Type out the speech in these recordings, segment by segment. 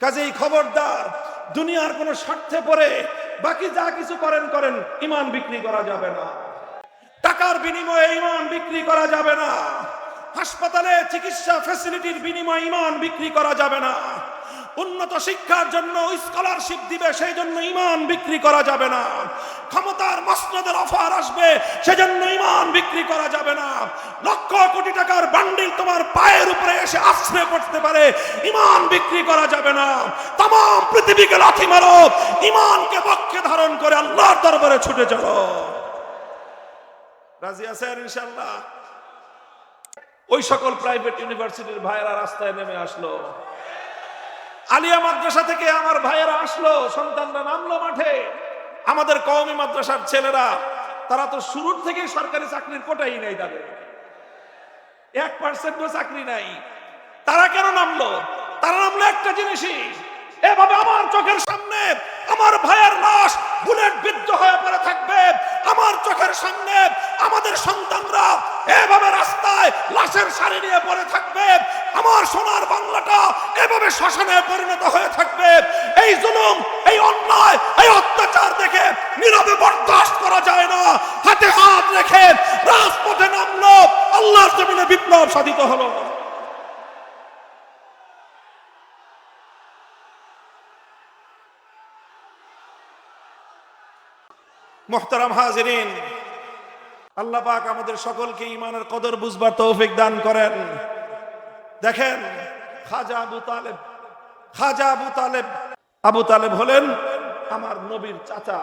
কাজেই খবরদার, দুনিয়ার কোনো স্বার্থে পড়ে বাকি যা কিছু করেন করেন, ঈমান বিক্রি করা যাবে না। টাকার বিনিময়ে ঈমান বিক্রি করা যাবে না। হাসপাতালে চিকিৎসা ফ্যাসিলিটির বিনিময়ে ঈমান বিক্রি করা যাবে না। উন্নত শিক্ষার জন্য স্কলারশিপ দিবে, সেই জন্য ঈমান বিক্রি করা যাবে না। ক্ষমতার মসনদের অফার আসবে, সেজন্য ঈমান বিক্রি করা যাবে না। লক্ষ কোটি টাকার বান্ডিল তোমার পায়ের উপরে এসে আছড়ে পড়তে পারে, ঈমান বিক্রি করা যাবে না। तमाम পৃথিবীকে লাথি মারো, ঈমানকে পক্ষে ধারণ করে আল্লাহর দরবারে ছুটে চলো। রাজি আছেন ইনশাআল্লাহ? ওই সকল প্রাইভেট ইউনিভার্সিটির ভাইয়েরা রাস্তায় নেমে আসলো। আলিয়া মাদ্রাসা থেকে আমার ভাইয়েরা আসলো, সন্তানরা নামলো মাঠে। আমাদের কওমি মাদ্রাসার ছেলেরা, তারা তো শুরুর থেকে সরকারি চাকরির কোটাই নাই, তাদের 1% চাকরি নাই। তারা কেন নামলো? তারা নামলো একটা জিনিসই, এভাবে আমার চোখের সামনে আমার ভাইয়ের লাশ বুলেট বিদ্ধ হয়ে পড়ে থাকবে, আমার চোখের সামনে আমাদের সন্তানরা এভাবে রাস্তায় লাশের সারি নিয়ে পড়ে থাকবে, আমার সোনার বাংলাটা এভাবে শ্মশানে পরিণত হয়ে থাকবে। এই জুলুম, এই অন্যায়, এই অত্যাচার দেখে নীরবে বরদাস্ত করা যায় না। হাতে হাত রেখে রাজপথে নামলো, আল্লাহর জমিনে বিপ্লব সাধিত হলো। মুহতারাম হাজিরিন, আল্লাহ পাক আমাদের সকলকে ঈমানের কদর বুঝবার তৌফিক দান করেন। দেখেন, খাজা আবু তালেব হলেন আমার নবীর চাচা,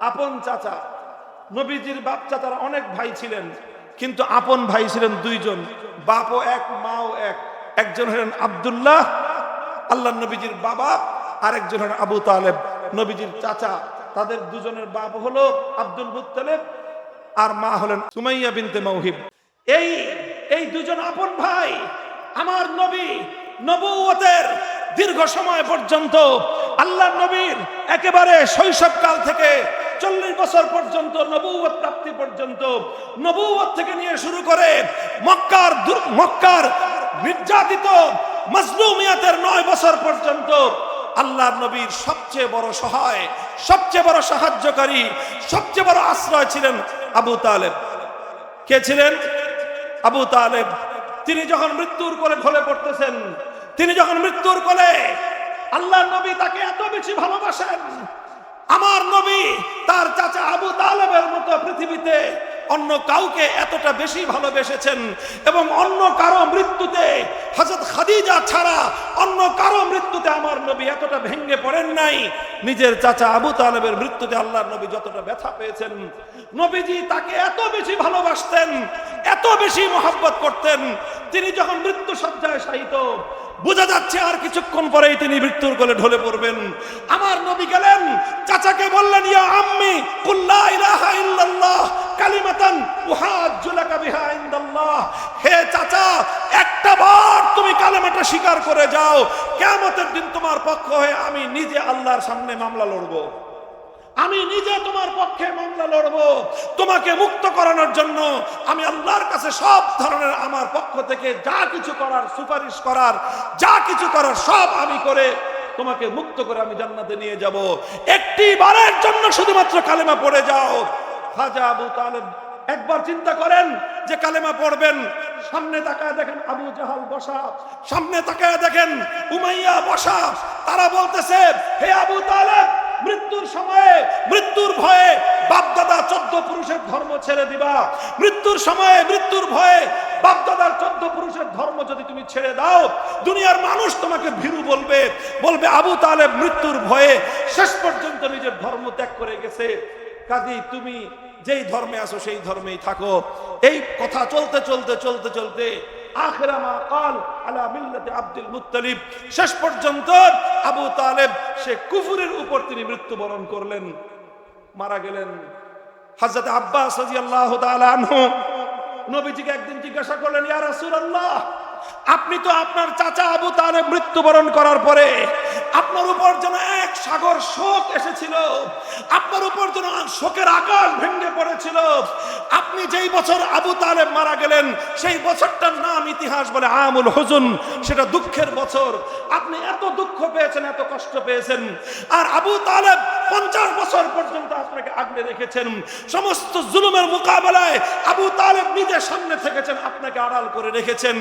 আপন চাচা। নবীজির বাপ চাচারা অনেক ভাই ছিলেন, কিন্তু আপন ভাই ছিলেন দুইজন, বাপও এক মাও এক। একজন হলেন আব্দুল্লাহ, আল্লাহ নবীজির বাবা, আর একজন হলেন আবু তালেব, নবীজির চাচা। তাদের দুজনের বাপ হলো আব্দুল মুত্তালিব আর মা হলেন সুমাইয়া বিনতে মওহিব। এই দুজন আপন ভাই। আমার নবী নবুয়তের দীর্ঘ সময় পর্যন্ত, আল্লাহর নবীর একেবারে শৈশবকাল থেকে 40 বছর পর্যন্ত, নবুয়ত প্রাপ্তি পর্যন্ত, নবুয়ত থেকে নিয়ে শুরু করে মক্কার নির্যাতিত মাজলুমিয়াতের 9 বছর পর্যন্ত আল্লাহর নবীর সবচেয়ে বড় সহায়, সবচেয়ে বড় সাহায্যকারী, সবচেয়ে বড় আশ্রয় ছিলেন আবু তালেব। কে ছিলেন? আবু তালেব। তিনি যখন মৃত্যুর কোলে ঢলে পড়তেছেন, তিনি যখন মৃত্যুর কোলে, আল্লাহর নবী তাকে এত বেশি ভালোবাসেন। আমার নবী তার চাচা আবু তালেবের মতো পৃথিবীতে অন্য কাউকে এতটা বেশি ভালোবেসেছেন, এবং অন্য কারো মৃত্যুতে, হযরত খাদিজা ছাড়া অন্য কারো মৃত্যুতে আমার নবী এতটা ভেঙে পড়েন নাই। নিজের চাচা আবু তালেবের মৃত্যুতে আল্লাহর নবী যতটা ব্যথা পেয়েছেন, নবীজি তাকে এত বেশি ভালোবাসতেন, এত বেশি মহব্বত করতেন। তিনি যখন মৃত্যু শয্যায় শায়িত, বোঝা যাচ্ছে আর কিছুক্ষণ পরেই তিনি মৃত্যুর কোলে ঢলে পড়বেন। আমার নবী গেলেন, চাচাকে বললেন, ইয়া আম্মি কুল লা ইলাহা ইল্লাল্লাহ কালিমাতান উহাজ্জু লাকা বিহা ইনদাল্লাহ। হে চাচা, একটা বার তুমি কালেমাটা স্বীকার করে যাও, কিয়ামতের দিন তোমার পক্ষ হয়ে আমি নিজে আল্লাহর সামনে মামলা লড়ব। আমি নিজে তোমার পক্ষে মামলা লড়ব। তোমাকে মুক্ত করানোর জন্য আমি আল্লাহর কাছে সব ধরনের আমার পক্ষ থেকে যা কিছু করার, সুপারিশ করার, যা কিছু করার সব আমি করে তোমাকে মুক্ত করে আমি জান্নাতে নিয়ে যাব। একটি বারের জন্য শুধুমাত্র কালেমা পড়ে যাও। খাজা আবু তালেব একবার চিন্তা করেন যে কালেমা পড়বেন। সামনে তাকায় দেখেন আবু জাহাল বসা, সামনে তাকায় দেখেন উমাইয়া বসা। তারা বলতেছে, হে আবু তালেব, মৃত্যুর সময়ে, মৃত্যুর ভয়ে বাপদাদা 14 পুরুষের ধর্ম ছেড়ে দিবা। মৃত্যুর সময়ে, মৃত্যুর ভয়ে বাপদাদার 14 পুরুষের ধর্ম যদি তুমি ছেড়ে দাও, দুনিয়ার মানুষ তোমাকে ভীরু বলবে, বলবে আবু তালেব মৃত্যুর ভয়ে শেষ পর্যন্ত নিজের ধর্ম ত্যাগ করে গেছে। কাজেই তুমি যেই ধর্মে আছো সেই ধর্মেই থাকো। এই কথা চলতে চলতে চলতে চলতে আখিরা মা কাল আলা মিল্লাতি আব্দুল মুত্তালিব, শেষ পর্যন্ত আবু তালেব সে কুফরের উপর তিনি মৃত্যুবরণ করলেন, মারা গেলেন। হযরত আব্বাস রাদিয়াল্লাহু তাআলা আনহু নবীজিকে একদিন জিজ্ঞাসা করলেন, ইয়া রাসূলুল্লাহ, আপনি তো আপনার চাচা আবু তালেব মৃত্যুবরণ করার পরে আপনার উপর যেন এক সাগর শোক এসেছিল, আপনার উপর যেন শোকের আকাশ ভেঙে পড়েছিল। আপনি যেই বছর আবু তালেব মারা গেলেন সেই বছরটার নাম ইতিহাস বলে আমুল হুজুন, সেটা দুঃখের বছর। আপনি এত দুঃখ পেয়েছেন, এত কষ্ট পেয়েছেন, আর আবু তালেব 50 বছর পর্যন্ত আপনাকে আগলে রেখেছেন। সমস্ত জুলুমের মোকাবেলায় আবু তালেব নিজে সামনে থেকেছেন, আপনাকে আড়াল করে রেখেছেন।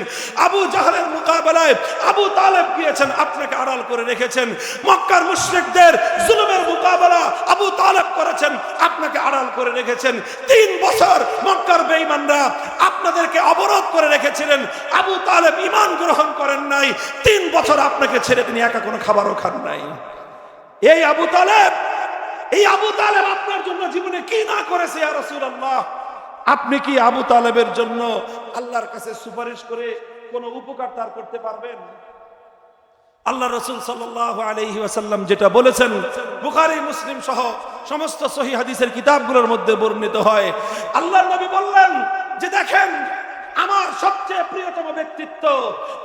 আবু জাহলের মোকাবেলায় আবু তালেব গিয়েছেন, আপনাকে আড়াল করে রেখেছেন। মক্কার মুশরিকদের জুলুমের মোকাবেলা আবু তালেব করেছেন, আপনাকে আড়াল করে রেখেছেন। 3 বছর মক্কার বেঈমানরা আপনাদেরকে অবরোধ করে রেখেছিলেন, আবু তালেব ঈমান গ্রহণ করেন নাই। 3 বছর আপনাকে ছেড়ে তিনি একা কোনো খাবারও খান নাই। এই আবু তালেব আপনার জন্য জীবনে কি না করেছে ইয়া রাসূলুল্লাহ। আপনি কি আবু তালেবের জন্য আল্লাহর কাছে সুপারিশ করে কোনো উপকার তার করতে পারবেন? আল্লাহ রাসূল সাল্লাল্লাহু আলাইহি ওয়াসাল্লাম যেটা বলেছেন, বুখারী মুসলিম সহ সমস্ত সহিহ হাদিসের কিতাবগুলোর মধ্যে বর্ণিত হয়। আল্লাহর নবী বললেন যে দেখেন, আমার সবচেয়ে প্রিয়তম ব্যক্তিত্ব,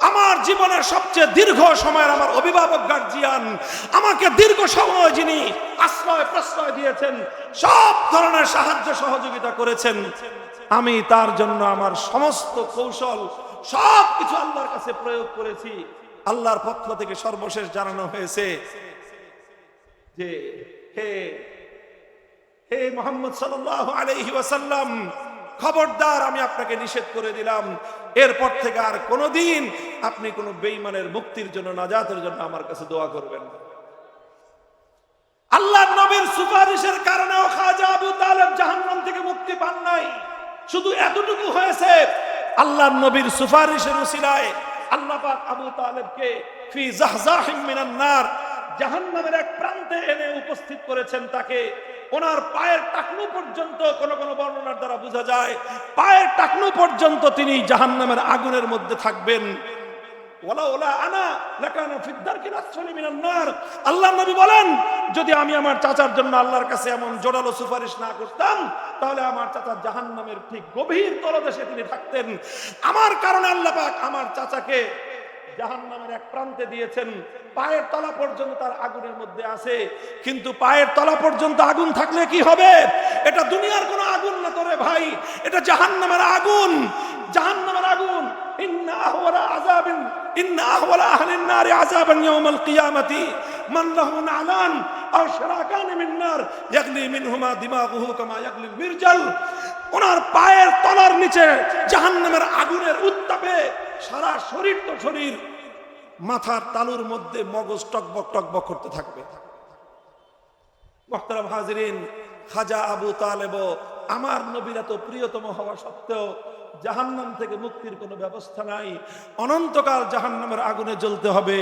আমার জীবনের সবচেয়ে দীর্ঘ সময়ের আমার অভিভাবক গার্জিয়ান, আমাকে দীর্ঘ সময় যিনি আশ্রয় প্রশ্রয় দিয়েছেন, সব ধরনের সাহায্য সহযোগিতা করেছেন, আমি তার জন্য আমার সমস্ত কৌশল সবকিছু আল্লাহর কাছে প্রয়োগ করেছি। আল্লাহর পক্ষ থেকে সর্বশেষ জানানো হয়েছে যে হে হে মুহাম্মদ সাল্লাল্লাহু আলাইহি ওয়াসাল্লাম, খবরদার, আমি আপনাকে নিষেধ করে দিলাম, এরপর থেকে আর কোনোদিন আপনি কোনো বেঈমানের মুক্তির জন্য, নাজাতের জন্য আমার কাছে দোয়া করবেন না। আল্লাহর নবীর সুপারিশের কারণেও খাজা আবু তালেব জাহান্নাম থেকে মুক্তি পান নাই। শুধু এতটুকু হয়েছে, আল্লাহর নবীর সুপারিশের উসিলায় আল্লাহ পাক আবু তালেবকে ফি জাহজাহিম মিনান নার, জাহান্নামের এক প্রান্তে এনে উপস্থিত করেছেন। তাকে ওনার পায়ের টাকনু পর্যন্ত, কোন কোন বর্ণনার দ্বারা বোঝা যায় পায়ের টাকনু পর্যন্ত তিনি জাহান্নামের আগুনের মধ্যে থাকবেন। আল্লাহর নবী বলেন, যদি আমি আমার চাচার জন্য আল্লাহর কাছে এমন জোরালো সুপারিশ না করতাম, তাহলে আমার চাচা জাহান্নামের ঠিক গভীর তলদেশে তিনি থাকতেন। আমার কারণে আল্লাহ পাক আমার চাচাকে জাহান্নামের এক প্রান্তে দিয়েছেন, পায়ের তলা পর্যন্ত তার আগুনের মধ্যে আছে। কিন্তু পায়ের তলা পর্যন্ত আগুন থাকলে কি হবে? এটা দুনিয়ার কোনো আগুন না তোরে ভাই, এটা জাহান্নামের আগুন। জাহান্নামের আগুন। ইন্না আহওয়ালা আহলিন নারি আযাবান ইয়াউমাল কিয়ামাতি মান লাহু নালান আও শিরাকান মিন নার ইয়াগলি মিনহুমা দিমাগুহু কামা ইয়াগলিল মিরজাল। ওনার পায়ের তলার নিচে জাহান্নামের আগুনের উত্তাপে সারা শরীর তো শরীর, মাথার তালুর মধ্যে মগজ টকবক টকবক করতে থাকবে। মুহতারাম হাজিরিন, খাজা আবু তালেব আমার নবীর এত প্রিয়তম হওয়া সত্ত্বেও জাহান্নাম থেকে মুক্তির কোনো ব্যবস্থা নাই। অনন্তকাল জাহান্নামের আগুনে জ্বলতে হবে।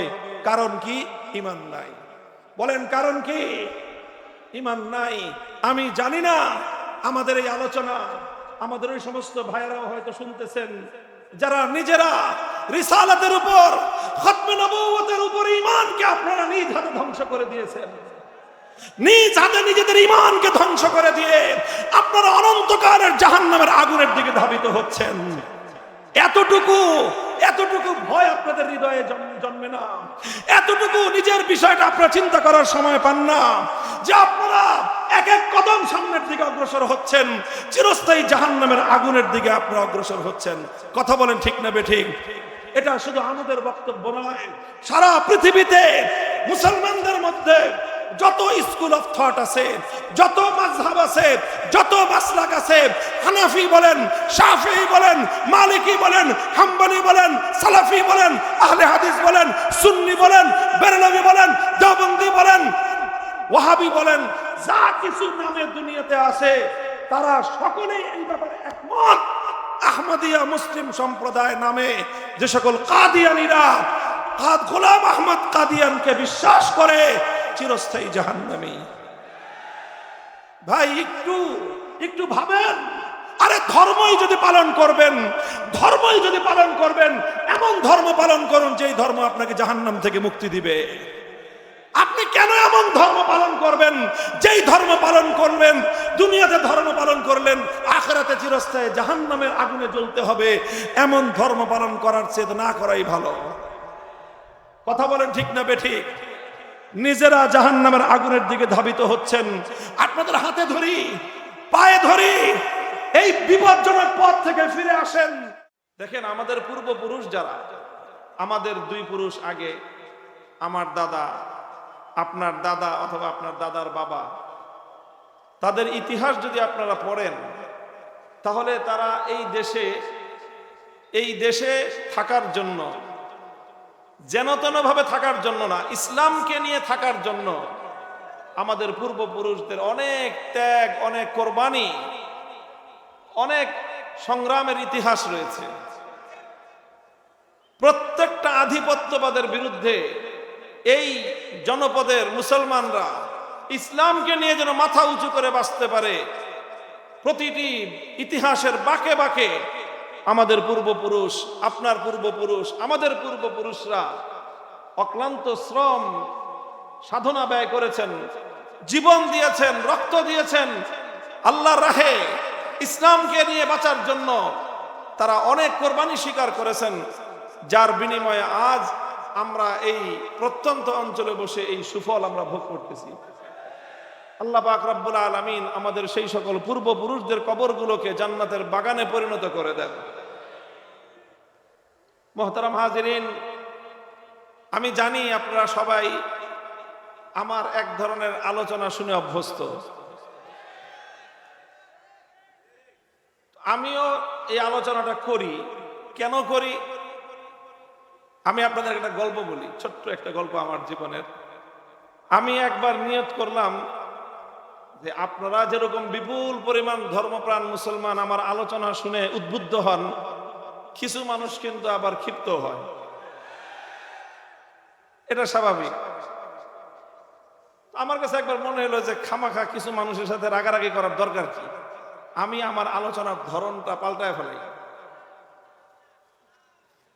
কারণ কি? ঈমান নাই। বলেন কারণ কি? ঈমান নাই। আমি জানি না আমাদের এই আলোচনা আমাদের ওই সমস্ত ভাইয়েরাও হয়তো শুনতেছেন, যারা নিজেরা রিসালাতের উপর, খতমে নবুয়তের উপর ঈমানকে আপনারা নিজ হাতে ধ্বংস করে দিয়েছেন। নিজ হাতে নিজেদের ঈমানকে ধ্বংস করে দিয়ে আপনারা অনন্তকালের জাহান্নামের আগুনের দিকে ধাবিত হচ্ছেন। এতটুকু ভয় আপনাদের হৃদয়ে জন্মে না, এতটুকু নিজের বিষয়টা আপনারা চিন্তা করার সময় পান না, যে আপনারা এক এক কদম সামনের দিকে অগ্রসর হচ্ছেন, চিরস্থায়ী জাহান্নামের আগুনের দিকে আপনারা অগ্রসর হচ্ছেন। কথা বলেন ঠিক না বেঠিক? এটা শুধু আমাদের বক্তব্য নয়, সারা পৃথিবীতে মুসলমানদের মধ্যে যত স্কুল অফ থট আছে, যত মাযহাব আছে, যত মাসলাক আছে, হানাফি বলেন, শাফিঈ বলেন, মালিকি বলেন, হাম্বলি বলেন, সালাফি বলেন, আহলে হাদিস বলেন, সুন্নি বলেন, বেরলভী বলেন, দেওবন্দি বলেন, ওয়াহাবি বলেন, যা কিছু নামে দুনিয়াতে আছে তারা সকলেই এই ব্যাপারে একমত। আহমদিয়া মুসলিম সম্প্রদায় নামে যে সকল কাদিয়ানীরা গোলাম আহমদ কাদিয়ানকে বিশ্বাস করে, চিরস্থায়ী জাহান্নামী। ভাই একটু ভাবেন, আরে ধর্মই যদি পালন করবেন, এমন ধর্ম পালন করুন যেই ধর্ম আপনাকে জাহান্নাম থেকে মুক্তি দিবে। আপনি কেন এমন ধর্ম পালন করবেন যেই ধর্ম পালন করবেন, দুনিয়াতে ধর্ম পালন করলেন, আখিরাতে চিরস্থায়ী জাহান্নামের আগুনে জ্বলতে হবে? এমন ধর্ম পালন করার চেয়ে না করাই ভালো। কথা বলেন ঠিক না বেঠিক? নিজেরা জাহান্নামের আগুনের দিকে ধাবিত হচ্ছেন। আপনাদের হাতে ধরি, পায়ে ধরি, এই বিপজ্জনক পথ থেকে ফিরে আসেন। দেখেন, আমাদের পূর্বপুরুষ যারা, আমাদের দুই পুরুষ আগে, আমার দাদা, আপনার দাদা অথবা আপনার দাদার বাবা, তাদের ইতিহাস যদি আপনারা পড়েন, তাহলে তারা এই দেশে থাকার জন্য, যেন তেন ভাবে থাকার জন্য না, ইসলামকে নিয়ে থাকার জন্য আমাদের পূর্বপুরুষদের অনেক ত্যাগ, অনেক কোরবানি, অনেক সংগ্রামের ইতিহাস রয়েছে। প্রত্যেকটা আধিপত্যবাদের বিরুদ্ধে এই জনপদের মুসলমানরা ইসলামকে নিয়ে যেন মাথা উঁচু করে বাঁচতে পারে, প্রতিটি ইতিহাসের বাঁকে বাঁকে আমাদের পূর্বপুরুষ, আপনার পূর্বপুরুষ, আমাদের পূর্বপুরুষরা অক্লান্ত শ্রম সাধনা ব্যয় করেছেন, জীবন দিয়েছেন, রক্ত দিয়েছেন আল্লাহর রাহে। ইসলামকে নিয়ে বাঁচার জন্য তারা অনেক কোরবানি স্বীকার করেছেন, যার বিনিময়ে আজ আমরা এই প্রত্যন্ত অঞ্চলে বসে এই সুফল আমরা ভোগ করতেছি। আল্লাহ পাক রব্বুল আলামিন আমাদের সেই সকল পূর্বপুরুষদের কবরগুলোকে জান্নাতের বাগানে পরিণত করে দেন। মুহতারাম হাজিরিন, আমি জানি আপনারা সবাই আমার এক ধরনের আলোচনা শুনে অভ্যস্ত। আমিও এই আলোচনাটা করি। কেন করি? আমি আপনাদের একটা গল্প বলি, ছোট্ট একটা গল্প আমার জীবনের। আমি একবার নিয়ত করলাম যে আপনারা যেরকম বিপুল পরিমাণ ধর্মপ্রাণ মুসলমান আমার আলোচনা শুনে উদ্বুদ্ধ হন, কিছু মানুষ কিন্তু আবার ক্ষিপ্ত হয়, এটা স্বাভাবিক। আমার কাছে একবার মনে হলো যে খামাখা কিছু মানুষের সাথে রাগারাগি করার দরকার কি, আমি আমার আলোচনার ধরনটা পাল্টায় ফেলাই।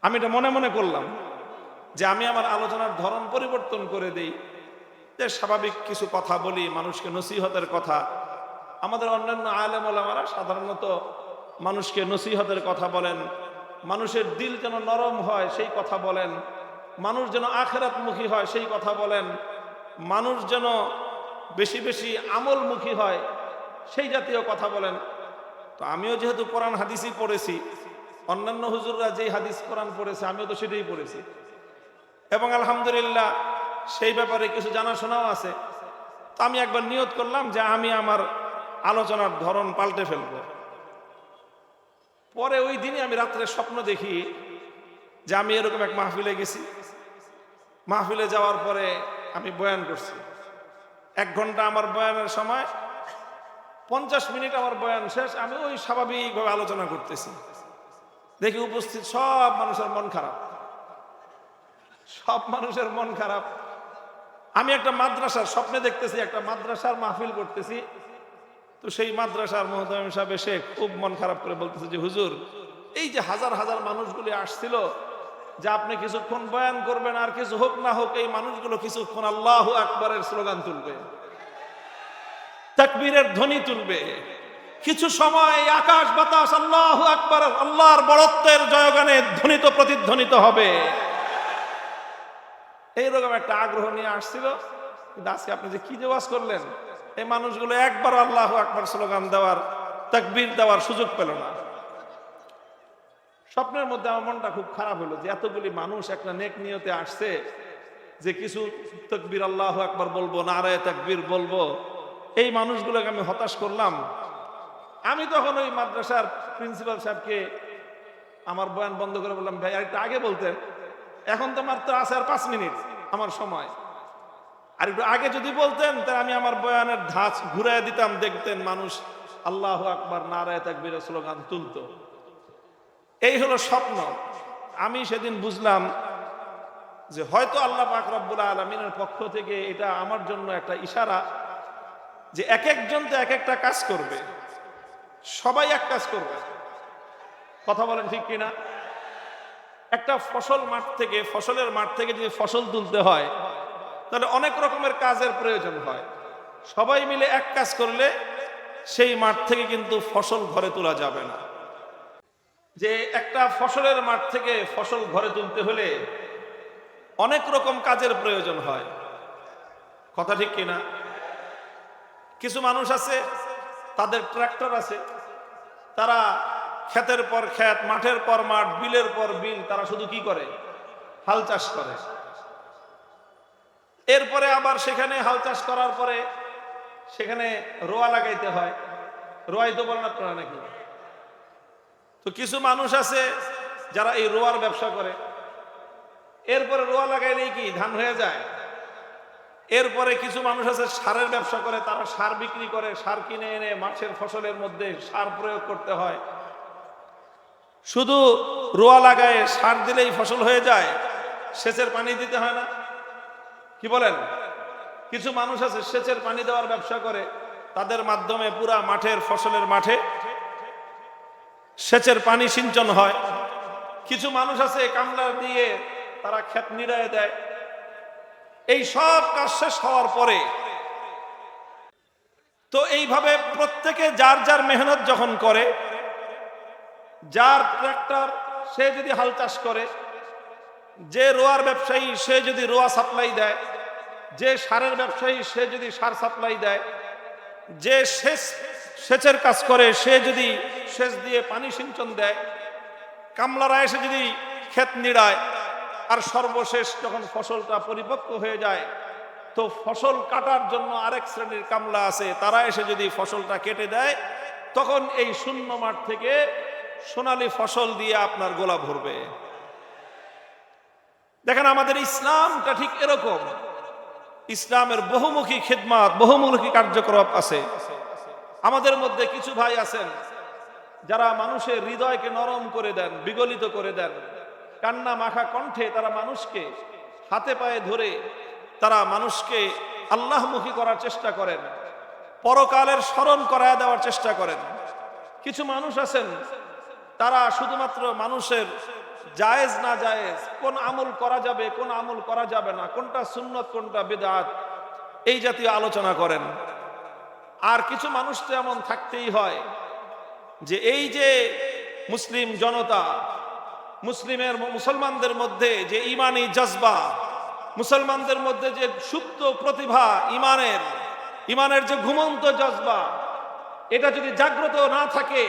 আমি এটা মনে মনে করলাম যে আমি আমার আলোচনার ধরন পরিবর্তন করে দেই, যে স্বাভাবিক কিছু কথা বলি, মানুষকে নসিহতের কথা। আমাদের অন্যান্য আলেম ওলামারা সাধারণত মানুষকে নসিহতের কথা বলেন, মানুষের দিল যেন নরম হয় সেই কথা বলেন, মানুষ যেন আখিরাতমুখী হয় সেই কথা বলেন, মানুষ যেন বেশি বেশি আমলমুখী হয় সেই জাতীয় কথা বলেন। তো আমিও যেহেতু কোরআন হাদিসই পড়েছি, অন্যান্য হুজুররা যেই হাদিস কোরআন পড়েছে আমিও তো সেটাই পড়েছি, এবং আলহামদুলিল্লাহ সেই ব্যাপারে কিছু জানাশোনাও আছে। তো আমি একবার নিয়ত করলাম যে আমি আমার আলোচনার ধরন পাল্টে ফেলব। পরে ওই দিনই আমি রাত্রে স্বপ্ন দেখি যে আমি এরকম এক মাহফিলে গেছি। মাহফিলে যাওয়ার পরে আমি বয়ান করছি। 1 ঘন্টা আমার বয়ানের সময়, 50 মিনিট আমার বয়ান শেষ, আমি ওই স্বাভাবিকভাবে আলোচনা করতেছি। দেখি উপস্থিত সব মানুষের মন খারাপ, সব মানুষের মন খারাপ। আমি একটা মাদ্রাসার স্বপ্নে দেখতেছি, একটা মাদ্রাসার মাহফিল করতেছি। তো সেই মাদ্রাসার মুহতামিম সাহেব এসে খুব মন খারাপ করে বলতেছে যে হুজুর, এই যে হাজার হাজার মানুষগুলি আসছিল, যে আপনি কিছুক্ষণ বয়ান করবেন, আর কিছু হোক না হোক এই মানুষগুলো কিছুক্ষণ আল্লাহু আকবারের স্লোগান তুলবে, তাকবীরের ধ্বনি তুলবে, কিছু সময় এই আকাশ বাতাস আল্লাহু আকবার, আল্লাহর বড়ত্বের জয়গানে ধ্বনিত প্রতিধ্বনিত হবে। এইরকম একটা আগ্রহ নিয়ে আসছিল। কিন্তু আজকে আপনি যে কি যে ওয়াজ করলেন, এই মানুষগুলো একবার আল্লাহু আকবার স্লোগান দেওয়ার, তাকবীর দেওয়ার সুযোগ পেল না। স্বপ্নের মধ্যে আমার মনটা খুব খারাপ হলো যে এতগুলি মানুষ একটা নেক নিয়তে আসছে, যে কিছু তাকবীর আল্লাহু আকবার বলবো, নারায়ে তাকবীর বলবো, এই মানুষগুলোকে আমি হতাশ করলাম। আমি তখন ওই মাদ্রাসার প্রিন্সিপাল সাহেবকে আমার বয়ান বন্ধ করে বললাম, ভাই আরেকটু আগে বলতেন, এখন তো মাত্র আছে আর 5 মিনিট আমার সময়, আর একটু আগে যদি বলতেন তাহলে আমি আমার বয়ানের ধাঁচ ঘুরাই দিতাম, দেখতেন মানুষ আল্লাহু আকবার নারায়ে তাকবীরের স্লোগান তুলতো। এই হলো স্বপ্ন। আমি সেদিন বুঝলাম যে হয়তো আল্লাহ পাক রব্বুল আলামিনের পক্ষ থেকে এটা আমার জন্য একটা ইশারা, যে এক একজন তো এক একটা কাজ করবে, সবাই এক কাজ করবে। কথা বলেন ঠিক কিনা? একটা ফসলের মাঠ থেকে যদি ফসল তুলতে হয়, তাহলে অনেক রকমের কাজের প্রয়োজন হয়। সবাই মিলে এক কাজ করলে সেই মাঠ থেকে কিন্তু ফসল ঘরে তোলা যাবে না। যে একটা ফসলের মাঠ থেকে ফসল ঘরে তুলতে হলে অনেক রকম কাজের প্রয়োজন হয়। কথা ঠিক কিনা? কিছু মানুষ আছে তাদের ট্রাক্টর আছে, তারা ক্ষেতের পর ক্ষেত, মাঠের পর মাঠ, বিলের পর বিল, তারা শুধু কি করে? হাল চাষ করে। এরপরে আবার সেখানে হাল চাষ করার পরে সেখানে রোয়া লাগাইতে হয়। রোয়াই তো বলেন আপনারা নাকি? তো কিছু মানুষ আছে যারা এই রোয়ার ব্যবসা করে। এরপরে রোয়া লাগাইলেই কি ধান হয়ে যায়? এরপরে কিছু মানুষ আছে সারের ব্যবসা করে, তারা সার বিক্রি করে, সার কিনে এনে মাছের ফসলের মধ্যে সার প্রয়োগ করতে হয়। শুধু রোয়া লাগায় সার দিলেই ফসল হয়ে যায়, সেচের পানি দিতে হয় না? কি বলেন? কিছু মানুষ আছে সেচের পানি দেওয়ার ব্যবসা করে, তাদের মাধ্যমে পুরা মাঠের ফসলের মাঠে সেচের পানি সিঞ্চন হয়। কিছু মানুষ আছে কামলা দিয়ে তারা ক্ষেত নিড়ায় দেয়। এই সব কাজ শেষ হওয়ার পরে তো এইভাবে প্রত্যেকে যার যার মেহনত যখন করে, যার ট্রাক্টর সে যদি হাল চাষ করে, যে রোয়ার ব্যবসায়ী সে যদি রোয়া সাপ্লাই দেয়, যে সারের ব্যবসায়ী সে যদি সার সাপ্লাই দেয়, যে সেচের কাজ করে সে যদি সেচ দিয়ে পানি সিঞ্চন দেয়, কামলারা এসে যদি ক্ষেত নিড়ায়, আর সর্বশেষ যখন ফসলটা পরিপক্ক হয়ে যায় তো ফসল কাটার জন্য আরেক শ্রেণীর কামলা আছে, তারা এসে যদি ফসলটা কেটে দেয়, তখন এই শূন্য মাঠ থেকে সোনালী ফসল দিয়ে আপনার গোলা ভরবে। দেখেন আমাদের ইসলামটা ঠিক এরকম। ইসলামের বহুমুখী খিদমত, বহুমুখী কার্যক্রম আছে। আমাদের মধ্যে কিছু ভাই আছেন যারা মানুষের হৃদয়কে নরম করে দেন, বিগলিত করে দেন। কান্না মাখা কণ্ঠে তারা মানুষকে হাতে পায়ে ধরে তারা মানুষকে আল্লাহমুখী করার চেষ্টা করেন, পরকালের স্মরণ করায় দেওয়ার চেষ্টা করেন। কিছু মানুষ আছেন তারা শুধুমাত্র মানুষের জায়েজ না জায়েজ, কোন আমল করা যাবে কোন আমল করা যাবে না, কোনটা সুন্নত কোনটা বিদআত, এই জাতীয় আলোচনা করেন। আর কিছু মানুষ তো এমন থাকতেই হয় যে এই যে মুসলিম জনতা, মুসলমানদের মধ্যে যে ইমানি জজবা, মুসলমানদের মধ্যে যে সুপ্ত প্রতিভা, ইমানের যে ঘুমন্ত জজবা, এটা যদি জাগ্রত না থাকে,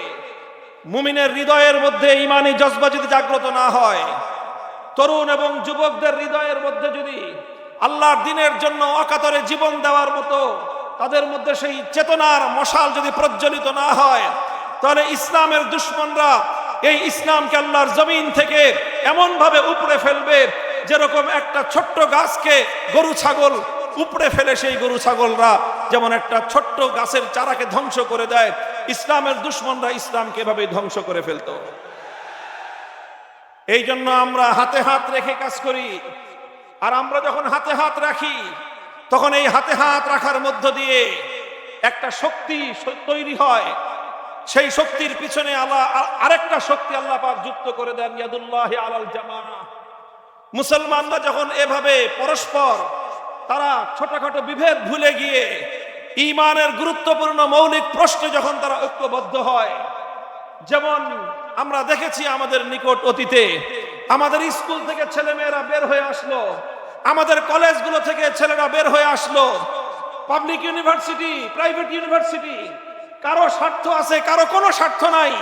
মুমিনের হৃদয়ের মধ্যে ইমানি জজবা যদি জাগ্রত না হয়, তরুণ এবং যুবকদের হৃদয়ের মধ্যে যদি আল্লাহর দ্বীনের জন্য অকাতরে জীবন দেওয়ার মতো তাদের মধ্যে সেই চেতনার মশাল যদি প্রজ্বলিত না হয়, তাহলে ইসলামের দুশমনরা এই ইসলামকে আল্লাহর জমিন থেকে এমন ভাবে উপড়ে ফেলবে যেরকম একটা ছোট্ট গাছকে গরু ছাগল উপড়ে ফেলে, সেই গরু ছাগলরা যেমন একটা ছোট্ট গাছের চারাকে ধ্বংস করে দেয়, ইসলামের দুশমনরা ইসলামকে এভাবে ধ্বংস করে ফেলতো। এই জন্য আমরা হাতে হাত রেখে কাজ করি। আর আমরা যখন হাতে হাত রাখি তখন এই হাতে হাত রাখার মধ্য দিয়ে একটা শক্তি তৈরি হয়। সেই শক্তির পিছনে আরেকটা শক্তি আল্লাহ পাক যুক্ত করে দেন, ইয়াদুল্লাহি আলাল জামাআহ। মুসলমানরা যখন এভাবে পরস্পর তারা ছোটখাটো বিভেদ ভুলে গিয়ে ঈমানের গুরুত্বপূর্ণ মৌলিক প্রশ্নে যখন তারা ঐক্যবদ্ধ হয়, যেমন আমরা দেখেছি আমাদের নিকট অতীতে, আমাদের স্কুল থেকে ছেলেমেয়েরা বের হয়ে আসলো, আমাদের কলেজগুলো থেকে ছেলেরা বের হয়ে আসলো, পাবলিক ইউনিভার্সিটি, প্রাইভেট ইউনিভার্সিটি, কারো স্বার্থ আছে কারো কোনো স্বার্থ নাই,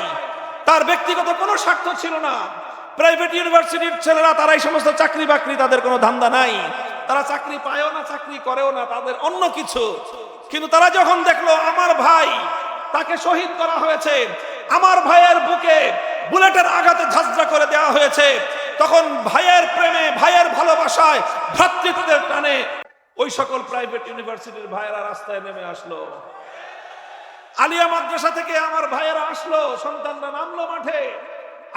তার ব্যক্তিগত কোনো স্বার্থ ছিল না। প্রাইভেট ইউনিভার্সিটির ছেলেরা তারা এই সমস্ত চাকরি বাকরি, তাদের কোনো ধান্দা নাই, তারা চাকরি পায়ও না, চাকরি করেও না, তাদের অন্য কিছু। কিন্তু তারা যখন দেখলো আমার ভাই, তাকে শহীদ করা হয়েছে, আমার ভাইয়ের বুকে বুলেটের আঘাতে ঝাঁঝরা করে দেওয়া হয়েছে, তখন ভাইয়ের প্রেমে, ভাইয়ের ভালোবাসায়, ভ্রাতৃত্বের টানে ওই সকল প্রাইভেট ইউনিভার্সিটির ভাইয়েরা রাস্তায় নেমে আসলো। আলিয়া মাদ্রাসা থেকে আমার ভাইয়েরা আসলো, সন্তানরা নামলো মাঠে।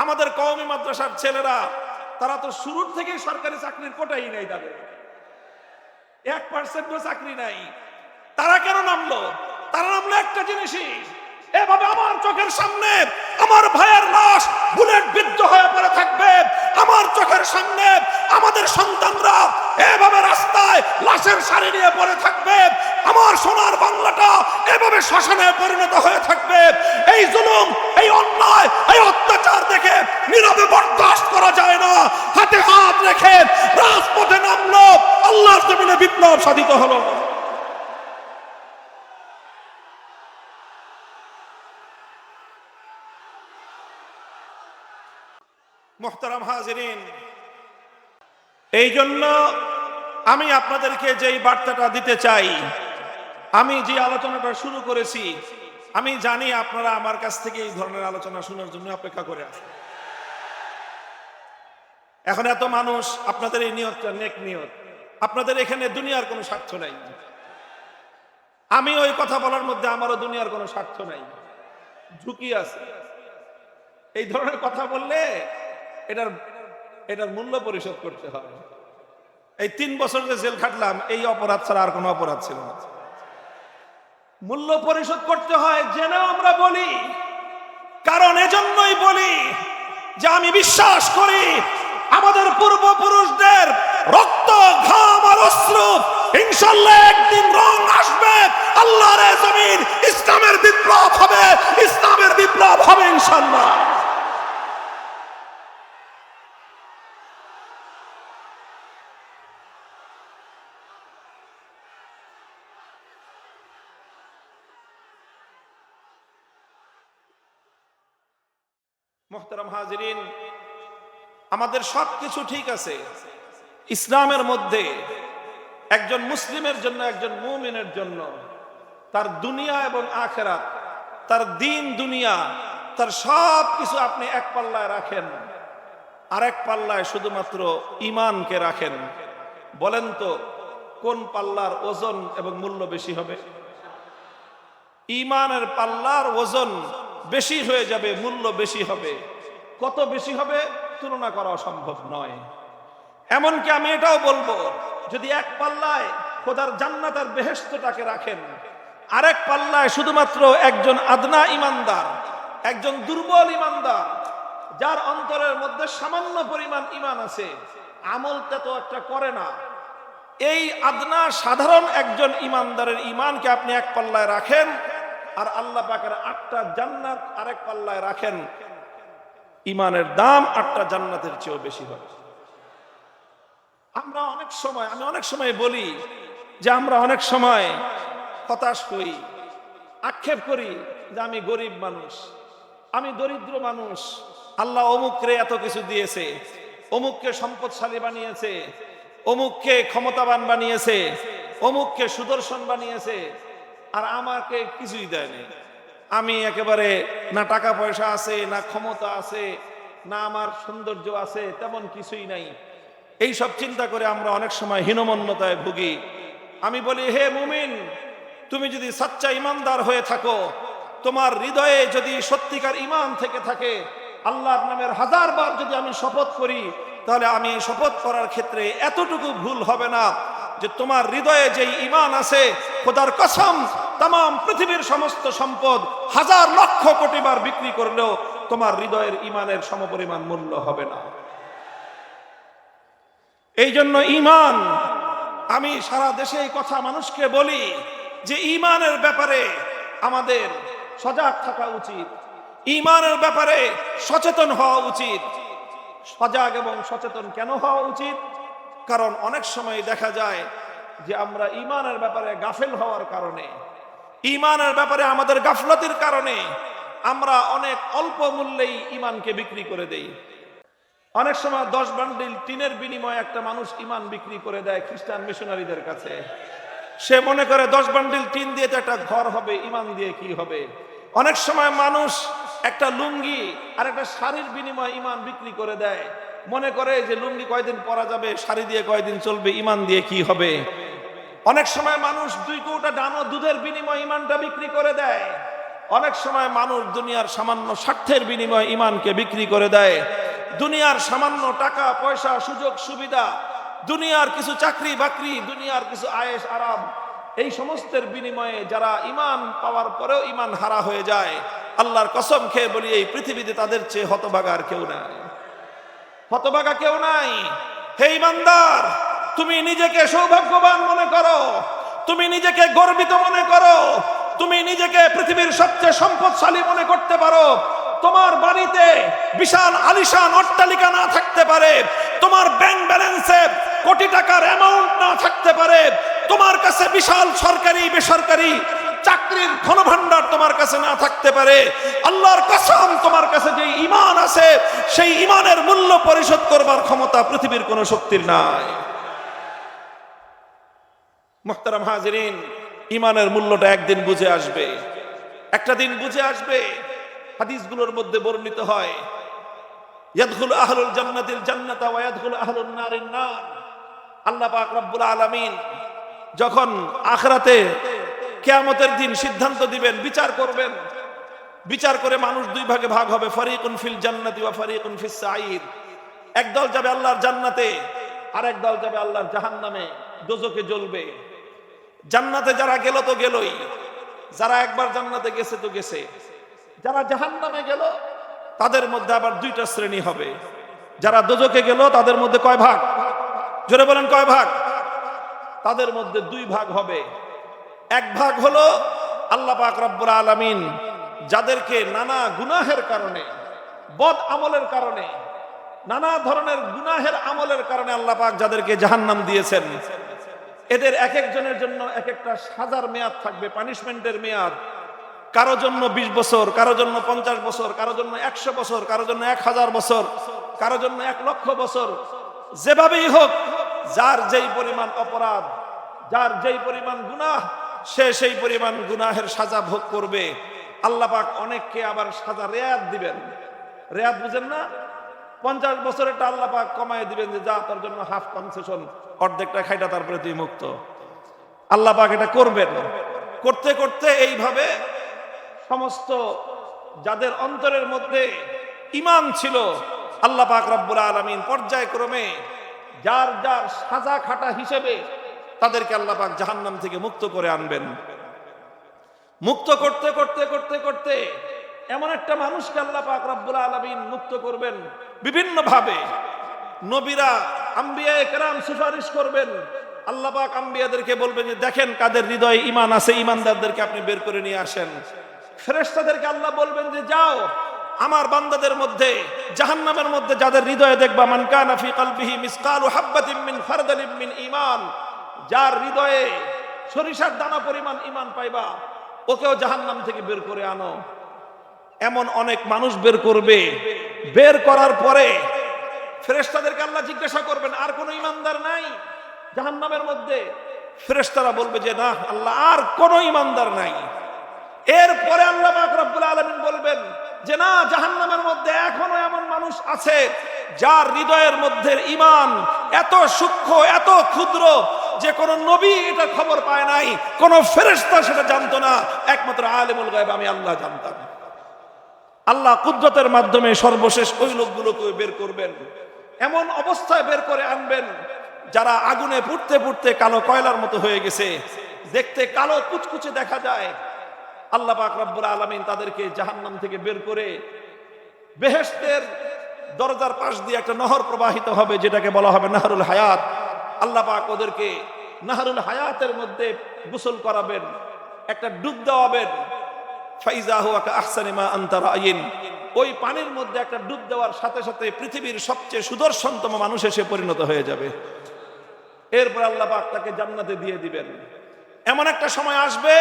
আমাদের কওমি মাদ্রাসার ছেলেরা, তারা তো শুরুর থেকেই সরকারি চাকরির কোটাই নেই, তাদের 1% চাকরি নাই। তারা কেন নামলো? তারা নামলো একটা জিনিসই, এভাবে আমার চোখের সামনে আমার ভাইয়ের লাশ বুলেট বিদ্ধ হয়ে পড়ে থাকবে, আমার চোখের সামনে আমাদের সন্তানরা এভাবে রাস্তায় লাশের সারি নিয়ে পড়ে থাকবে, আমার সোনার বাংলাটা এভাবে শ্মশানে পরিণত হয়ে থাকবে। এই জুলুম, এই অন্যায়, এই অত্যাচার দেখে নীরবে বরদাস্ত করা যায় না। হাতে হাত রেখে রাজপথে নামলো, আল্লাহর জমিনে বিপ্লব সাধিত হলো। মুহতারাম হাজিরিন, এই জন্য আমি আপনাদেরকে যেই বার্তাটা দিতে চাই, আমি যে আলোচনাটা শুরু করেছি, আমি জানি আপনারা আমার কাছ থেকে এই ধরনের আলোচনা শোনার জন্য অপেক্ষা করে আছেন। এখন এত মানুষ, আপনাদের এই নিয়তটা নেক নিয়ত, আপনাদের এখানে দুনিয়ার কোনো স্বার্থ নাই। আমি ওই কথা বলার মধ্যে আমারও দুনিয়ার কোনো স্বার্থ নাই, ঝুঁকি আছে। এই ধরনের কথা বললে এটার মূল্য পরিশোধ করতে হবে। এই 3 বছর যে জেল খাটলাম, এই অপরাধ ছাড়া আর কোনো অপরাধ ছিল না। মূল্য পরিশোধ করতে হয় জেনেও আমরা বলি, কারণ এজন্যই বলি যে আমি বিশ্বাস করি আমাদের পূর্বপুরুষদের রক্ত, ঘাম আর অশ্রু ইনশাআল্লাহ একদিন রং আসবে, আল্লাহর জমিন ইসলামের বিপ্লব হবে, ইসলামের বিপ্লব হবে ইনশাআল্লাহ। মুহতারাম হাজিরিন, আমাদের সবকিছু ঠিক আছে। ইসলামের মধ্যে একজন মুসলিমের জন্য, একজন মুমিনের জন্য তার দুনিয়া এবং আখিরাত, তার দিন দুনিয়া, তার সব কিছু আপনি এক পাল্লায় রাখেন, আর এক পাল্লায় শুধুমাত্র ঈমানকে রাখেন। বলেন তো কোন পাল্লার ওজন এবং মূল্য বেশি হবে? ঈমানের পাল্লার ওজন বেশি হয়ে যাবে, মূল্য বেশি হবে। কত বেশি হবে তুলনা করা সম্ভব নয়। এমনকি আমি এটাও বলবো, যদি এক পাল্লায় খোদার জান্নাত আর বেহেশতটাকে রাখেন, আরেক পাল্লায় শুধুমাত্র একজন আদনা ইমানদার, একজন দুর্বল ইমানদার, যার অন্তরের মধ্যে সামান্য পরিমাণ ইমান আছে, আমলটা তো একটা করে না, এই আদনা সাধারণ একজন ইমানদারের ইমানকে আপনি এক পাল্লায় রাখেন, আর আল্লাহ পাকের 8টা জান্নাত আরেক পাল্লায় রাখেন, ইমানের দাম 8টা জান্নাতের চেয়েও বেশি হবে। আমি অনেক সময় বলি যে আমরা অনেক সময় হতাশ হই, আক্ষেপ করি যে আমি গরিব মানুষ, আমি দরিদ্র মানুষ, আল্লাহ অমুকরে এত কিছু দিয়েছে, অমুককে সম্পদশালী বানিয়েছে, অমুককে ক্ষমতাবান বানিয়েছে, অমুককে সুদর্শন বানিয়েছে, আর আমাকে কিছুই দেয়নি। আমি একেবারে না টাকা পয়সা আছে, না ক্ষমতা আছে, না আমার সৌন্দর্য আছে, তেমন কিছুই নাই। এই সব চিন্তা করে আমরা অনেক সময় হীনমন্যতায় ভুগি। আমি বলি, হে মুমিন, তুমি যদি সাচ্চা ইমানদার হয়ে থাকো, তোমার হৃদয়ে যদি সত্যিকার ইমান থেকে থাকে, আল্লাহর নামের 1000 বার যদি আমি শপথ করি, তাহলে আমি শপথ করার ক্ষেত্রে এতটুকু ভুল হবে না যে তোমার হৃদয়ে যেই ইমান আছে, খোদার কসম তাম পৃথিবীর সমস্ত সম্পদ 1000 লক্ষ কোটি বার বিক্রি করলেও তোমার হৃদয়ের ইমানের সমপরিমাণ মূল্য হবে না। এই জন্য ইমান, আমি সারা দেশে এই কথা মানুষকে বলি যে ইমানের ব্যাপারে আমাদের সজাগ থাকা উচিত, ইমানের ব্যাপারে সচেতন হওয়া উচিত। সজাগ এবং সচেতন কেন হওয়া উচিত? কারণ অনেক সময় দেখা যায় যে আমরা ইমানের ব্যাপারে গাফেল হওয়ার কারণে, ইমানের ব্যাপারে আমাদের গাফলতির কারণে আমরা অনেক অল্প মূল্যেই ইমানকে বিক্রি করে দেই। অনেক সময় 10 বান্ডিল টিনের বিনিময়ে একটা মানুষ ইমান বিক্রি করে দেয় খ্রিস্টান মিশনারিদের কাছে। সে মনে করে 10 বান্ডিল টিন দিয়ে তো একটা ঘর হবে, ইমান দিয়ে কি হবে। অনেক সময় মানুষ একটা লুঙ্গি আর একটা শাড়ির বিনিময়ে ইমান বিক্রি করে দেয়, মনে করে যে লুঙ্গি কয়দিন পরা যাবে, শাড়ি দিয়ে কয়দিন চলবে, ইমান দিয়ে কি হবে। অনেক সময় মানুষ 2 কৌটা ডানো দুধের বিনিময়ে ইমানটা বিক্রি করে দেয়। অনেক সময় মানুষ দুনিয়ার সামান্য স্বার্থের বিনিময়ে ইমানকে বিক্রি করে দেয়। দুনিয়ার সামান্য টাকা পয়সা, সুযোগ সুবিধা, দুনিয়ার কিছু চাকরি বাকরি, দুনিয়ার কিছু আয়েশ আরাম, এই সমস্তের বিনিময়ে যারা ইমান পাওয়ার পরেও ইমান হারা হয়ে যায়, আল্লাহর কসম খেয়ে বলি এই পৃথিবীতে তাদের চেয়ে হতভাগা আর কেউ নাই, হতভাগা কেউ নাই। হে ইমানদার, তুমি নিজেকে সৌভাগ্যবান মনে করো, তুমি নিজেকে গর্বিত মনে করো, তুমি নিজেকে পৃথিবীর সবচেয়ে সম্পদশালী মনে করতে পারো। তোমার বাড়িতে বিশাল আলিশান অট্টালিকা না থাকতে পারে, তোমার ব্যাংক ব্যালেন্সে কোটি টাকার অ্যামাউন্ট না থাকতে পারে, তোমার কাছে বিশাল সরকারি বেসরকারি চাকরির ধনভাণ্ডার তোমার কাছে না থাকতে পারে, আল্লাহর কসম তোমার কাছে যে ঈমান আছে সেই ঈমানের মূল্য পরিশোধ করবার ক্ষমতা পৃথিবীর কোন শক্তির নাই। মুহতারাম হাজিরিন, ঈমানের মূল্যটা একদিন বুঝে আসবে, একটা দিন বুঝে আসবে। হাদিসগুলোর মধ্যে বর্ণিত হয়, ইয়াদখুলু আহলুল জান্নাতিল জান্নাতা ওয়া ইয়াদখুলু আহলুন নারিন নার। আল্লাহ পাক রব্বুল আলামিন যখন আখিরাতে কিয়ামতের দিন সিদ্ধান্ত দিবেন, বিচার করবেন, বিচার করে মানুষ দুই ভাগে ভাগ হবে, ফারিকুন ফিল জান্নাতি ওয়া ফারিকুন ফিস সাঈর। একদল যাবে আল্লাহর জান্নাতে, আর এক দল যাবে আল্লাহর জাহান্নামে, দোজখে জ্বলবে। জান্নাতে যারা গেল তো গেলই, যারা একবার জান্নাতে গেছে তো গেছে। যারা জাহান্নামে গেল তাদের মধ্যে আবার দুইটা শ্রেণী হবে। যারা দোজখে গেল তাদের মধ্যে কয় ভাগ? জোরে বলেন কয় ভাগ? তাদের মধ্যে দুই ভাগ হবে। এক ভাগ হলো আল্লাহ পাক রব্বুল আলামিন যাদেরকে নানা গুনাহের কারণে, বদ আমলের কারণে, নানা ধরনের গুনাহের আমলের কারণে আল্লাহ পাক যাদেরকে জাহান্নাম দিয়েছেন, এদের এক একজনের জন্য এক একটা সাজার মেয়াদ থাকবে, পানিশমেন্টের মেয়াদ। কারো জন্য 20 বছর, কারো জন্য 50 বছর, কারো জন্য 100 বছর, কারো জন্য 1000 বছর, কারো জন্য 1 লক্ষ বছর। যেভাবেই হোক, যার যেই পরিমাণ অপরাধ, যার যেই পরিমাণ গুনাহ, সে সেই পরিমাণ গুনাহের সাজা ভোগ করবে। আল্লাহ পাক অনেককে আবার সাজা রেয়াত দিবেন। রেয়াত বুঝেন না? 50 বছরেরটা আল্লাহ পাক কমায় দিবেন, যে যা তোর জন্য হাফ কনসেশন, অর্ধেকটা খাইটা তারপরে তুই মুক্ত। আল্লাহ পাক এটা করবেন। করতে করতে এইভাবে সমস্ত যাদের অন্তরের মধ্যে ঈমান ছিল, আল্লাহ পাক রব্বুল আলামিন পর্যায়ক্রমে যার যার সাজা খাটা হিসেবে তাদেরকে আল্লাহ পাক জাহান্নাম থেকে মুক্ত করে আনবেন। মুক্ত করতে করতে করতে করতে এমন একটা মানুষকে আল্লাহ পাক রব্বুল আলামিন মুক্ত করবেন বিভিন্ন ভাবে। নবীরা, আম্বিয়ায়ে কেরাম সুপারিশ করবেন। আল্লাহ পাক আম্বিয়াদেরকে বলবেন যে দেখেন কাদের হৃদয়ে ঈমান আছে, ঈমানদারদেরকে আপনি বের করে নিয়ে আসেন। ফেরেশতাদেরকে আল্লাহ বলবেন যে যাও আমার বান্দাদের মধ্যে, জাহান্নামের মধ্যে যাদের হৃদয়ে দেখবা, মান কানা ফি কলবিহি মিসকালু হাববাতিন মিন খারদালিন মিন ঈমান, যার হৃদয়ে সরিষার দানা পরিমাণ ঈমান পাইবা, ওকেও জাহান্নাম থেকে বের করে আনো। এমন অনেক মানুষ বের করবে। বের করার পরে ফেরেশতাদেরকে আল্লাহ জিজ্ঞাসা করবেন, আর কোন ঈমানদার নাই জাহান্নামের মধ্যে? ফেরেশতারা বলবে যে না আল্লাহ, আর কোন ঈমানদার নাই। এরপরে আল্লাহ পাক রব্বুল আলামিন বলবেন যে না, জাহান্নামের মধ্যে এখনো এমন মানুষ আছে যার হৃদয়ের মধ্যে ঈমান এত সূক্ষ্ম, এত ক্ষুদ্র যে কোন নবী এটা খবর পায় নাই, কোন ফেরেশতা সেটা জানতো না, একমাত্র আলিমুল গায়ব আমি আল্লাহ জানতাম। আল্লাহ কুদরতের মাধ্যমে সর্বশেষ ওই লোকগুলোকে বের করবেন। এমন অবস্থায় বের করে আনবেন যারা আগুনে পুড়তে পুড়তে কালো কয়লার মতো হয়ে গেছে, দেখতে কালো কুচকুচে দেখা যায়। আল্লাহ পাক রব্বুল আলামিন তাদেরকে জাহান্নাম থেকে বের করে বেহেশতের দরজার পাশ দিয়ে একটা নহর প্রবাহিত হবে, যেটাকে বলা হবে নাহরুল হায়াত। আল্লাহ পাক ওদেরকে নাহরুল হায়াতের মধ্যে গোসল করাবেন, একটা ডুব দেওয়াবেন। ফাইজা হুয়া কা আহসানি মা আনতা রাইন, ওই পানির মধ্যে একটা ডুব দেওয়ার সাথে সাথে পৃথিবীর সবচেয়ে সুদর্শনতম মানুষ এসে পরিণত হয়ে যাবে। এরপর আল্লাহ পাক তাকে জান্নাতে দিয়ে দিবেন। এমন একটা সময় আসবে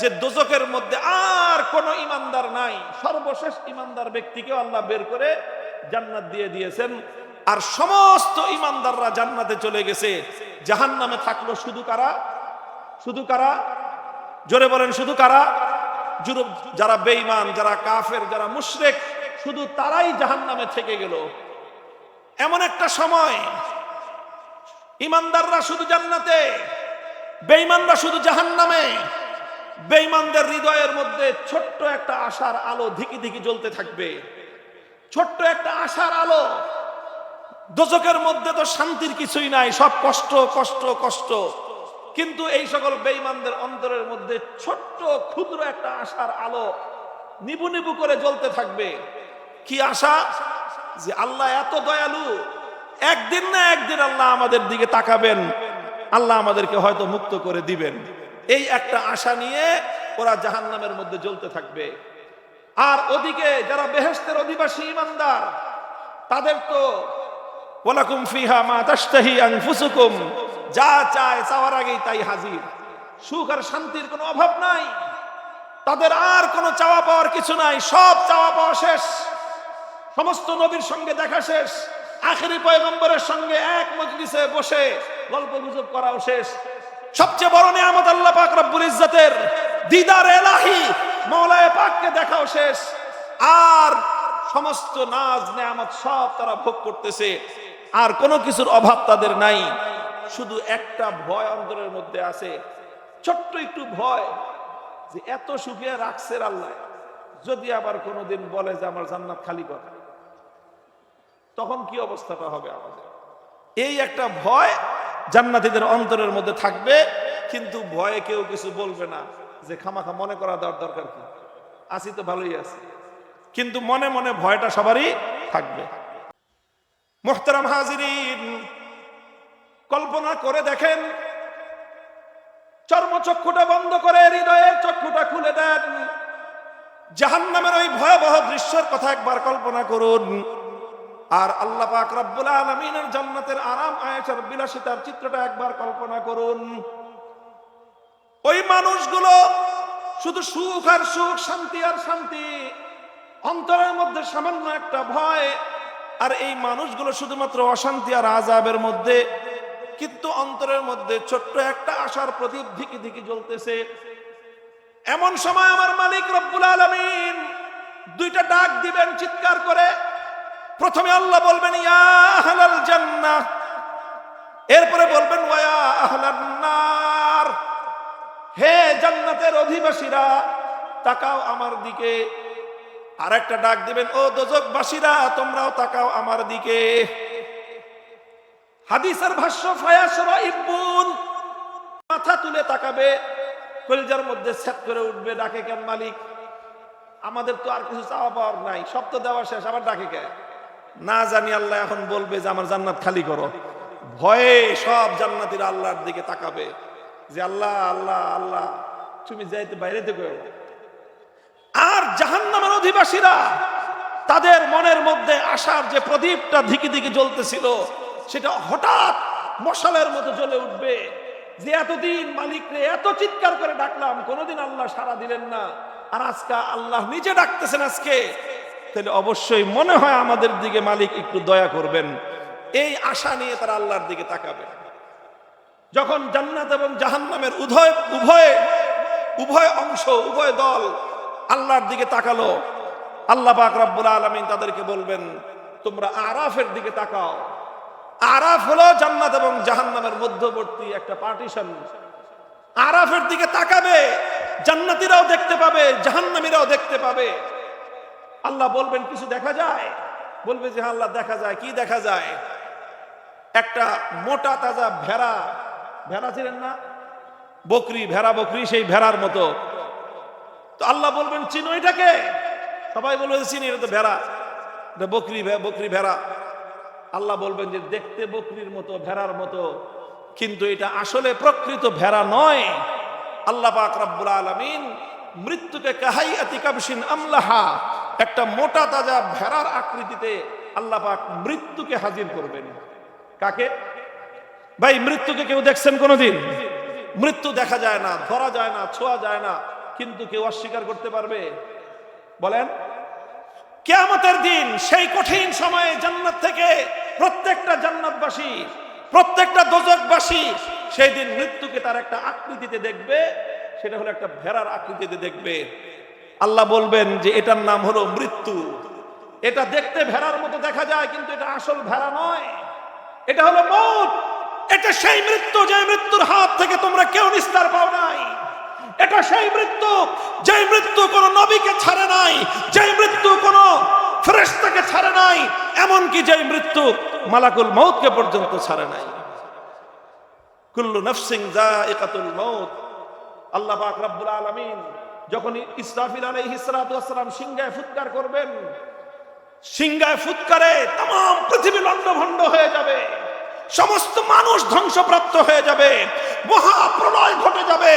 যে দোজখের মধ্যে আর কোন ঈমানদার নাই, সর্বশেষ ঈমানদার ব্যক্তিকেও আল্লাহ বের করে জান্নাত দিয়ে দিয়েছেন। আর সমস্ত ঈমানদাররা জান্নাতে চলে গেছে। জাহান্নামে থাকলো শুধু কারা? শুধু কারা? জোরে বলেন শুধু কারা? যারা বেঈমান, যারা কাফের, যারা মুশরিক, শুধু তারাই জাহান্নামে থেকে গেল। এমন একটা সময় ঈমানদাররা শুধু জান্নাতে, বেঈমানরা শুধু জাহান্নামে। বেঈমানদের হৃদয়ের মধ্যে ছোট্ট একটা আশার আলো ধিকি ধিকি জ্বলতে থাকবে, ছোট্ট একটা আশার আলো। দোজখের মধ্যে তো শান্তির কিছুই নাই, সব কষ্ট কষ্ট কষ্ট। কিন্তু এই সকল বেঈমানদের অন্তরের মধ্যে ছোট্ট ক্ষুদ্র একটা আশার আলো নিবু নিবু করে জ্বলতে থাকবে। কি আশা? যে আল্লাহ এত দয়ালু, একদিন না একদিন আল্লাহ আমাদের দিকে তাকাবেন, আল্লাহ আমাদেরকে হয়তো মুক্ত করে দিবেন। এই একটা আশা নিয়ে ওরা জাহান্নামের মধ্যে জ্বলতে থাকবে। আর ওদিকে যারা বেহেশতের অধিবাসী ঈমানদার, তাদের তো ওয়ালাকুম ফিহা মা তাশতাহি আনফুসুকুম, যা চায় চাওয়ার আগেই তাই হাজির। সুখ আর শান্তির কোনো অভাব নাই, তাদের আর কোনো চাওয়া পাওয়ার কিছু নাই, সব চাওয়া পাওয়া শেষ। সমস্ত নবীর সঙ্গে দেখা শেষ, আখেরি পয়গম্বরের সঙ্গে এক মজলিসে বসে গল্প গুজব করাও শেষ। সবচেয়ে বড় নিয়ামত আল্লাহ পাক রব্বুল ইজ্জতের দিদার এলাহি মওলায়ে পাককে দেখাও শেষ। আর সমস্ত নাজ নিয়ামত সব তারা ভোগ করতেছে, আর কোনো কিছুর অভাব তাদের নাই। শুধু একটা ভয় অন্তরের মধ্যে আছে, ছোট্ট একটু ভয়, যে এত সুখে রাখছে আল্লাহ, যদি আবার কোনোদিন বলে যে আমার জান্নাত খালি কর, তখন কি অবস্থাটা হবে আমাদের। এই একটা ভয় জান্নাতীদের অন্তরের মধ্যে থাকবে, কিন্তু ভয়ে কেউ কিছু বলবে না, যে খামাখা মনে করা দরকার কি, আসি তো ভালোই আছে, কিন্তু মনে মনে ভয়টা সবারই থাকবে। মুহতারাম হাজিরিন, কল্পনা করে দেখেন, চর্মচক্ষুটা বন্ধ করে হৃদয়ের চক্ষুটা খুলে দেন, জাহান্নামের ওই ভয়াবহ দৃশ্যের কথা একবার কল্পনা করুন। আর আল্লাহ পাক রব্বুল আলামিনের জান্নাতের আরাম আয়েশার বিলাসিতার চিত্রটা একবার কল্পনা করুন। ওই মানুষগুলো শুধু সুখ আর সুখ, শান্তি আর শান্তি, অন্তরের মধ্যে সামান্য একটা ভয়। আর এই মানুষগুলো শুধুমাত্র অশান্তি আর আযাবের মধ্যে, কিন্তু অন্তরের মধ্যে ছোট্ট একটা আশার প্রদীপ ধিকি ধিকি জ্বলতেছে। এমন সময় আমার মালিক রব্বুল আলামিন দুইটা ডাক দিবেন চিৎকার করে। প্রথমে আল্লাহ বলবেন ইয়া আহলাল জান্নাহ, এরপরে বলবেন ওয়া ইয়া আহলান নার, হে জান্নাতের অধিবাসীরা তাকাও আমার দিকে। আর একটা ডাক দিবেন, ও দোজখবাসীরা তোমরাও তাকাও আমার দিকে। হাদিসের ভাষ্য, ফায়াশরাইবুন, মাথা তুলে তাকাবে, কলিজার মধ্যে সেট করে উঠবে, ডাকে কেন মালিক, আমাদের তো আর কিছু চাওয়া পাওয়ার নাই, সব তো দেওয়া শেষ, আবার ডাকে কে? না জানি আল্লাহ এখন বলবে যে আমার জান্নাত খালি করো। ভয়ে সব জান্নাতীরা আল্লাহর দিকে তাকাবে, যে আল্লাহ আল্লাহ আল্লাহ তুমি যাইতে বাইরে থেকে। আর জাহান্নামের অধিবাসীরা, তাদের মনের মধ্যে আশার যে প্রদীপটা ধিকি ধিকি জ্বলতেছিল, সেটা হঠাৎ মশালের মতো জ্বলে উঠবে, যে এতদিন মালিকরে এত চিৎকার করে ডাকলাম, কোনোদিন আল্লাহ সাড়া দিলেন না, আর আজকে আল্লাহ নিজে ডাকতেছেন আজকে, তাহলে অবশ্যই মনে হয় আমাদের দিকে মালিক একটু দয়া করবেন। এই আশা নিয়ে তারা আল্লাহর দিকে তাকাবে। যখন জান্নাত এবং জাহান্নামের উভয় অংশ, উভয় দল আল্লাহর দিকে তাকালো, আল্লাহ পাক রব্বুল আলামিন তাদেরকে বলবেন তোমরা আরাফের দিকে তাকাও। আরাফ হলো জান্নাত এবং জাহান্নামের মধ্যবর্তী একটা পার্টিশন। আরাফের দিকে তাকাবে, জান্নাতীরাও দেখতে পাবে, জাহান্নামীরাও দেখতে পাবে। আল্লাহ বলবেন কিছু দেখা যায়? বলবে যে হ্যাঁ আল্লাহ দেখা যায়। কি দেখা যায়? একটা মোটা তাজা ভেড়া, ভেড়া ছিলেন না, বকরি, ভেড়া বকরি, সেই ভেড়ার মতো। তো আল্লাহ বলবেন চিনো এটাকে? সবাই বলবে চিনি, এটা তো ভেড়া, এটা বকরি, বকরি ভেড়া। আল্লাহ বলবেন যে দেখতে বকরির মতো, ভেড়ার মতো, কিন্তু এটা আসলে প্রকৃত ভেড়া নয়। আল্লাহ পাক রব্বুল আলামিন মৃত্যুকে কাহাইয়াতি কাবশিন আমলাহা, একটা মোটা তাজা ভেড়ার আকৃতিতে আল্লাহ পাক মৃত্যুকে হাজির করবেন। কাকে? ভাই মৃত্যুকে কেউ দেখছেন কোনোদিন? মৃত্যু দেখা যায় না, ধরা যায় না, ছোঁয়া যায় না, কিন্তু কেউ অস্বীকার করতে পারবে? বলেন। কিয়ামতের দিন সেই কঠিন সময়ে জান্নাত থেকে প্রত্যেকটা জান্নাতবাসী, প্রত্যেকটা দোজখবাসী সেই দিন মৃত্যুকে তার একটা আকৃতিতে দেখবে, সেটা হলো একটা ভেড়ার আকৃতিতে দেখবে। আল্লাহ বলবেন যে এটার নাম হলো মৃত্যু। এটা দেখতে ভেড়ার মতো দেখা যায়, কিন্তু এটা আসল ভেড়া নয়, এটা হলো মউত। এটা সেই মৃত্যু, যে মৃত্যুর হাত থেকে তোমরা কেউ নিস্তার পাও নাই। এটা সেই মৃত্যু, যে মৃত্যু কোন নবীকে ছাড়ে নাই, যে মৃত্যু কোন ফেরেশতাকে ছাড়ে নাই, এমনকি যে মৃত্যু মালাকুল মউতকে পর্যন্ত ছাড়ে নাই। কুল্লু নাফসিন যায়িকাতুল মউত। আল্লাহ পাক রব্বুল আলামিন যখন ইসরাফিল আলাইহিস সালাতু ওয়াস সালাম সিংহায় ফুৎকার করবেন, সিংহায় ফুৎকারে तमाम পৃথিবী লণ্ডভণ্ড হয়ে যাবে, সমস্ত মানুষ ধ্বংসপ্রাপ্ত হয়ে যাবে, মহাপ্রলয় ঘটে যাবে,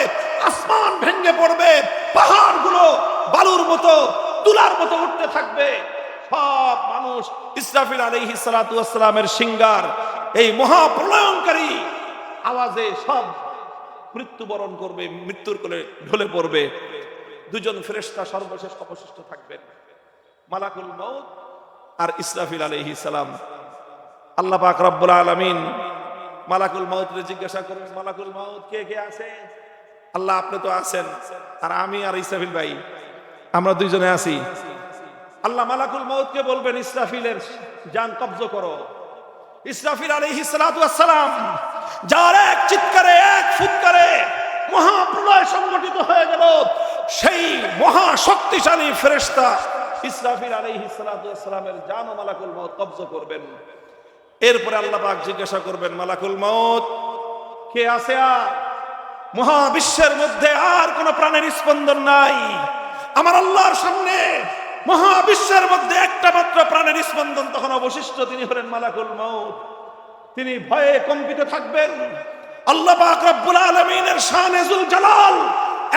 আসমান ভেঙে পড়বে, পাহাড়গুলো বালুর মতো, তুলার মতো উঠতে থাকবে। সব মানুষ ইসরাফিল আলাইহিস সালাতু ওয়াস সালামের সিংহার এই মহাপ্রলয়ঙ্কারী আওয়াজে সব মৃত্যুবরণ করবে, মৃত্যুর কোলে ঢলে পড়বে। দুজন ফেরেশতা সর্বশেষ অবশিষ্ট থাকবেন, মালাকুল মউত আর ইসরাফিল আলাইহিস সালাম। আল্লাহ পাক রব্বুল আলামিন মালাকুল মউতকে জিজ্ঞাসা করবেন, মালাকুল মউত কে কে আছে? আল্লাহ আপনি তো আছেন, আর আমি আর ইসরাফিল ভাই আমরা দুইজনে আছি। আল্লাহ মালাকুল মউতকে বলবেন, ইসরাফিলের জান কবজ করো। ইসরাফিল আলাইহিস সালাতু ওয়াস সালাম যার এক চিৎকারে, এক ফুৎকারে মহাপ্রলয় সংগঠিত হয়ে গেল, সেই মহা শক্তিশালী ফেরেশতা ইসরাফিল আলাইহিস সালাতু ওয়াস সালামের জান ও মালাকুল মউত কবজ করবেন। এরপরে আল্লাহ পাক জিজ্ঞাসা করবেন, মালাকুল মউত কে আছে? আর মহাবিশ্বের মধ্যে আর কোন প্রাণের স্পন্দন নাই। আমার আল্লাহর সামনে মহাবিশ্বের মধ্যে একটা মাত্র প্রাণের স্পন্দন তখন অবশিষ্ট, তিনি হলেন মালাকুল মউত। তিনি ভয়ে কম্পিত থাকবেন। আল্লাহ পাক রব্বুল আলামিনের শানে যুল জালাল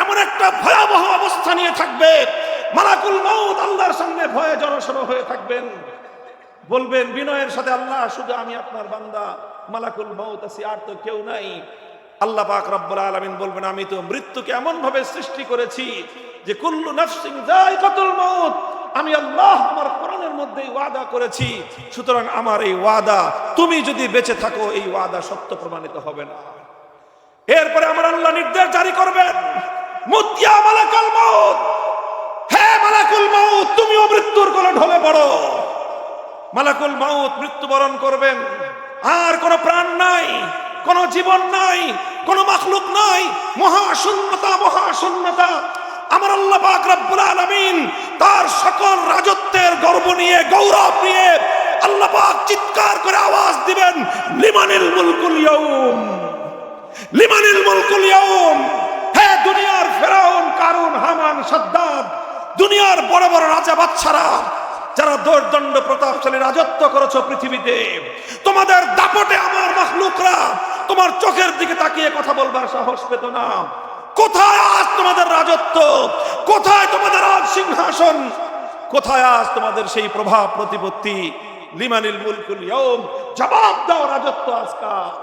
এমন একটা ভয়াবহ অবস্থা নিয়ে থাকবে, মালাকুল মউত আল্লাহর সামনে ভয়ে জড়সড় হয়ে থাকবেন। বলবেন বিনয়ের সাথে, আল্লাহ শুধু আমি আপনার বান্দা, মালাকুল মউত আছি, আর তো কেউ নাই। আল্লাহ পাক রব্বুল আলামিন বলবেন, আমি তো মৃত্যুকে এমন ভাবে সৃষ্টি করেছি যে কুল্লু নাফসিন যায়কাতুল মউত, আমি আল্লাহ আমার কোরআনের মধ্যে ওয়াদা করেছি, সুতরাং আমার এই ওয়াদা তুমি যদি বেঁচে থাকো এই ওয়াদা সত্য প্রমাণিত হবে না। এরপরে আমার আল্লাহ নির্দেশ জারি করবেন, মুতিয়া মালাকুল মউত, হে মালাকুল মউত তুমিও মৃত্যুর কোলে ঢলে পড়ো। মালাকুল মউত মৃত্যুবরণ করবেন, আর কোনো প্রাণ নাই, কোনো জীবন নাই, কোনো মাখলুক নাই, মহাশূন্যতা, মহাশূন্যতা। আমার আল্লাহ পাক রব্বুল আলামিন তার সকল রাজত্বের গর্ব নিয়ে, গৌরব নিয়ে আল্লাহ পাক চিৎকার করে আওয়াজ দিবেন, লিমানিল মুলকুল ইয়াউম, লিমানিল মুলকুল ইয়াউম। হে দুনিয়ার ফেরাউন, কারুন, হামান, সাদ্দাদ, দুনিয়ার বড় বড় রাজা বাদশারা যারা দৌর্দণ্ড প্রতাপশালী রাজত্ব করেছো পৃথিবীতে, তোমাদের দাপটে আমার মাখলুকরা তোমার চোখের দিকে তাকিয়ে কথা বলবার সাহস পেত না। কোথায় আজ তোমাদের রাজত্ব? কোথায় তোমাদের আজ সিংহাসন? কোথায় আজ তোমাদের সেই প্রভাব প্রতিপত্তি? লিমানিল মুলকুল ইয়াউম, জবাব দাও, রাজত্ব আজকাল।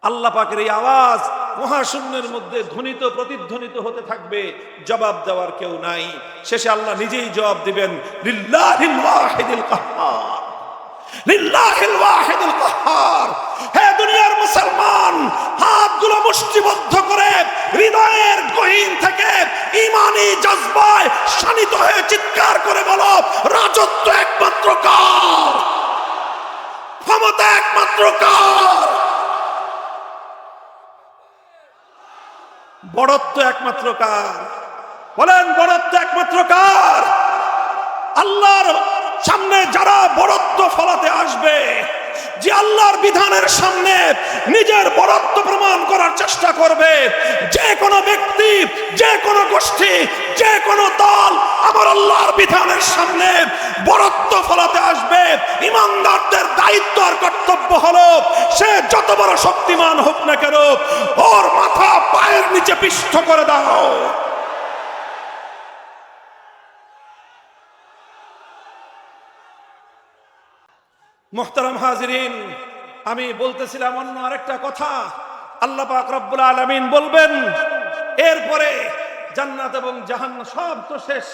আল্লাহ পাকের এই আওয়াজ মহাশূন্যের মধ্যে ধ্বনিত প্রতিধ্বনিত হতে থাকবে, জবাব দেওয়ার কেউ নাই। শেষে আল্লাহ নিজেই জবাব দিবেন, লিল্লাহিল ওয়াহিদুল কাহ্হার, লিল্লাহিল ওয়াহিদুল কাহ্হার। হে দুনিয়ার মুসলমান, হাতগুলো মুষ্টিবদ্ধ করে হৃদয়ের গহীন থেকে ঈমানি জজবায় শানিত হয়ে চিৎকার করে বলো, রাজত্ব একমাত্র কার, ক্ষমতা একমাত্র কার, বড়ত্ব একমাত্র কার? বলেন, বড়ত্ব একমাত্র কার? আল্লাহর সামনে যারা বড়ত্ব ফলাতে আসবে, যে আল্লাহর বিধানের সামনে নিজের বড়ত্ব প্রমাণ করার চেষ্টা করবে, যে কোনো ব্যক্তি, যে কোনো গোষ্ঠী, যে কোনো দল আমার আল্লাহর বিধানের সামনে বড়ত্ব ফলাতে আসবে, ইমানদারদের দায়িত্ব আর কর্তব্য হলো, সে যত বড় শক্তিমান হোক না কেন, ওর মাথা পায়ের নিচে পিষ্ট করে দাও। মুহতারাম হাজিরিন, আমি বলতেছিলাম অন্য আরেকটা কথা। আল্লাহ পাক রব্বুল আলামিন বলবেন, এরপরে জান্নাত এবং জাহান্নাম সব তো শেষ।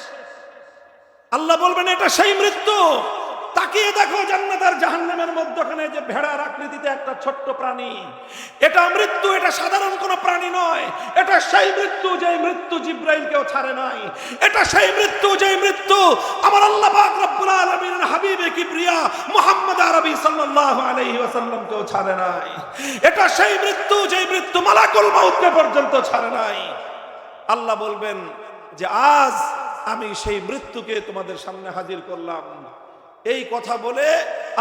আল্লাহ বলবেন, এটা সেই মৃত্যু। তাকিয়ে দেখো জান্নাত আর জাহান্নামের মধ্যখানে যে ভেড়ার আকৃতিতে একটা ছোট্ট প্রাণী, এটা মৃত্যু। এটা সাধারণ কোনো প্রাণী নয়, এটা সেই মৃত্যু যে মৃত্যু জিব্রাইলকেও ছাড়ে নাই। এটা সেই মৃত্যু যে মৃত্যু আমার আল্লাহ পাক রব্বুল আলামিনের হাবিবে কিবরিয়া মুহাম্মদ আরবি সাল্লাল্লাহু আলাইহি ওয়াসাল্লামকেও ছাড়ে নাই। এটা সেই মৃত্যু যে মৃত্যু মালাকুল মউতকে পর্যন্ত ছাড়ে নাই। আল্লাহ বলবেন যে আজ আমি সেই মৃত্যুকে তোমাদের সামনে হাজির করলাম। এই কথা বলে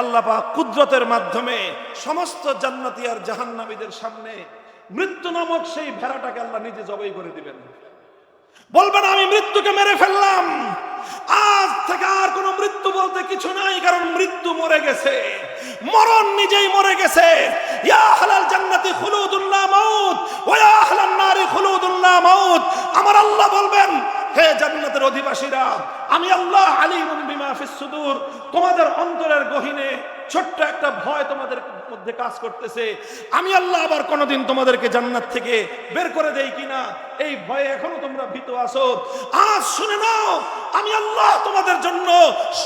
আল্লাহ পাক কুদরতের মাধ্যমে সমস্ত জান্নাতি আর জাহান্নামীদের সামনে মৃত্যু নামক সেই ভেড়াটাকে আল্লাহ নিজে জবাই করে দিবেন। বলবেন, আমি মৃত্যুকে মেরে ফেললাম, আজ থেকে আর কোনো মৃত্যু বলতে কিছু নাই, কারণ মৃত্যু মরে গেছে, মরণ নিজেই মরে গেছে। ইয়া আহলাল জান্নাতি খুলুদুন লা মাউত ওয়া ইয়া আহলান নারি খুলুদুন লা মাউত। আমার আল্লাহ বলবেন, হে জান্নাতের অধিবাসীরা, আমি আল্লাহ আলিমুন বিমা ফিস সুদূর, তোমাদের অন্তরের গহীনে ছোট্ট একটা ভয় তোমাদের মধ্যে কাজ করতেছে, আমি আল্লাহ আবার কোনোদিন তোমাদেরকে জান্নাত থেকে বের করে দেই কিনা এই ভয়ে এখনো তোমরা ভীত আছো। আজ শুনে নাও, আমি আল্লাহ তোমাদের জন্য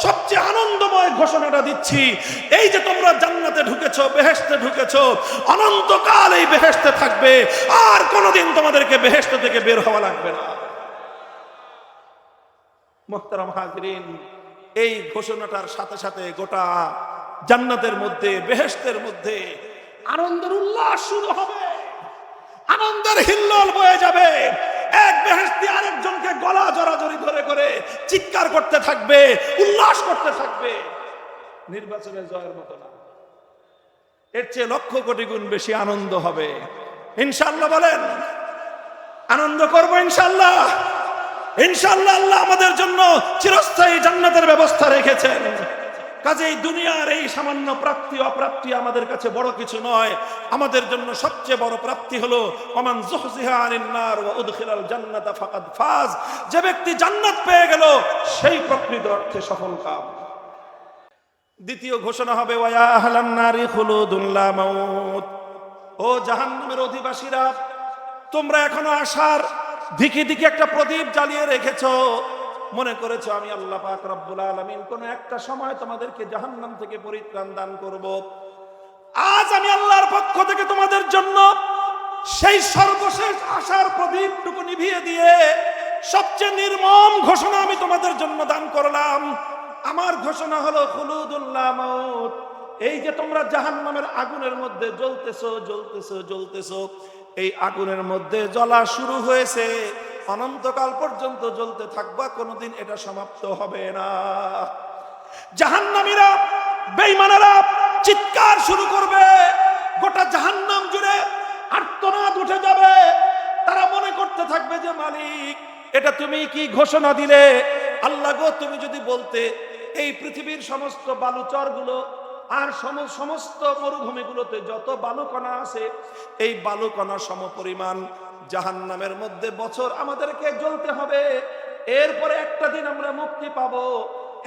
সবচেয়ে আনন্দময় ঘোষণাটা দিচ্ছি। এই যে তোমরা জান্নাতে ঢুকেছো, বেহেশতে ঢুকেছো, অনন্তকাল এই বেহেশতে থাকবে, আর কোনোদিন তোমাদেরকে বেহেশত থেকে বের হওয়া লাগবে না। মুহতারাম হাজিরিন, এই ঘোষণাটার সাথে সাথে গোটা জান্নাতের মধ্যে, বেহেশতের মধ্যে আনন্দের উল্লাস শুরু হবে, আনন্দের হিল্লোল বয়ে যাবে। এক বেহেশতি আরেকজনকে গলা জড়াজড়ি ধরে করে চিৎকার করতে থাকবে, উল্লাস করতে থাকবে। নির্বাচনে জয়ের মতো না, এর চেয়ে লক্ষ কোটি গুণ বেশি আনন্দ হবে। ইনশাআল্লাহ বলেন, আনন্দ করবো ইনশাআল্লাহ। ইনশাআল্লাহ আল্লাহ আমাদের জন্য চিরস্থায়ী জান্নাতের ব্যবস্থা রেখেছেন। কাজেই দুনিয়ার এই সামান্য প্রাপ্তি অপ্রাপ্তি আমাদের কাছে বড় কিছু নয়। আমাদের জন্য সবচেয়ে বড় প্রাপ্তি হলো ওমান যুহজিহা আনিন নার ওয়া উদখিলাল জান্নাতা ফাকাদ ফাজ, যে ব্যক্তি জান্নাত পেয়ে গেল সেই প্রকৃত অর্থে সফল কাম। দ্বিতীয় ঘোষণা হবে ওয়া আহলান নারি খুলুদুন লা মাউত, ও জাহান্নামের অধিবাসীরা, তোমরা এখনো আশার দিকে দিকে একটা প্রদীপ জ্বালিয়ে রেখেছো, মনে করেছো আমি আল্লাহ পাক রব্বুল আলামিন কোন একটা সময় তোমাদেরকে জাহান্নাম থেকে পরিত্রাণ দান করব। আজ আমি আল্লাহর পক্ষ থেকে তোমাদের জন্য সেই সর্বশেষ আশার প্রদীপটুকু নিভিয়ে দিয়ে সবচেয়ে নির্মম ঘোষণা আমি তোমাদের জন্য দান করলাম। আমার ঘোষণা হলো খুলুদুন লা মাউত। এই যে তোমরা জাহান্নামের আগুনের মধ্যে জ্বলতেছো জ্বলতেছো জ্বলতেছো, এই আগুনের মধ্যে জ্বলা শুরু হয়েছে, অনন্তকাল পর্যন্ত জ্বলতে থাকবা, কোনোদিন এটা সমাপ্ত হবে না। জাহান্নামীরা, বেঈমানেরা চিৎকার শুরু করবে, গোটা জাহান্নাম জুড়ে আর্তনাদ উঠে যাবে। তারা মনে করতে থাকবে যে মালিক, এটা তুমি কি ঘোষণা দিলে? আল্লাহ গো, তুমি যদি বলতে এই পৃথিবীর সমস্ত বালুচরগুলো আর সমস্ত মরুভূমিগুলোতে যত বালুকণা আছে, এই বালুকণা সমপরিমাণ জাহান্নামের মধ্যে বছর আমাদেরকে জ্বলতে হবে, এরপরে একটা দিন আমরা মুক্তি পাবো,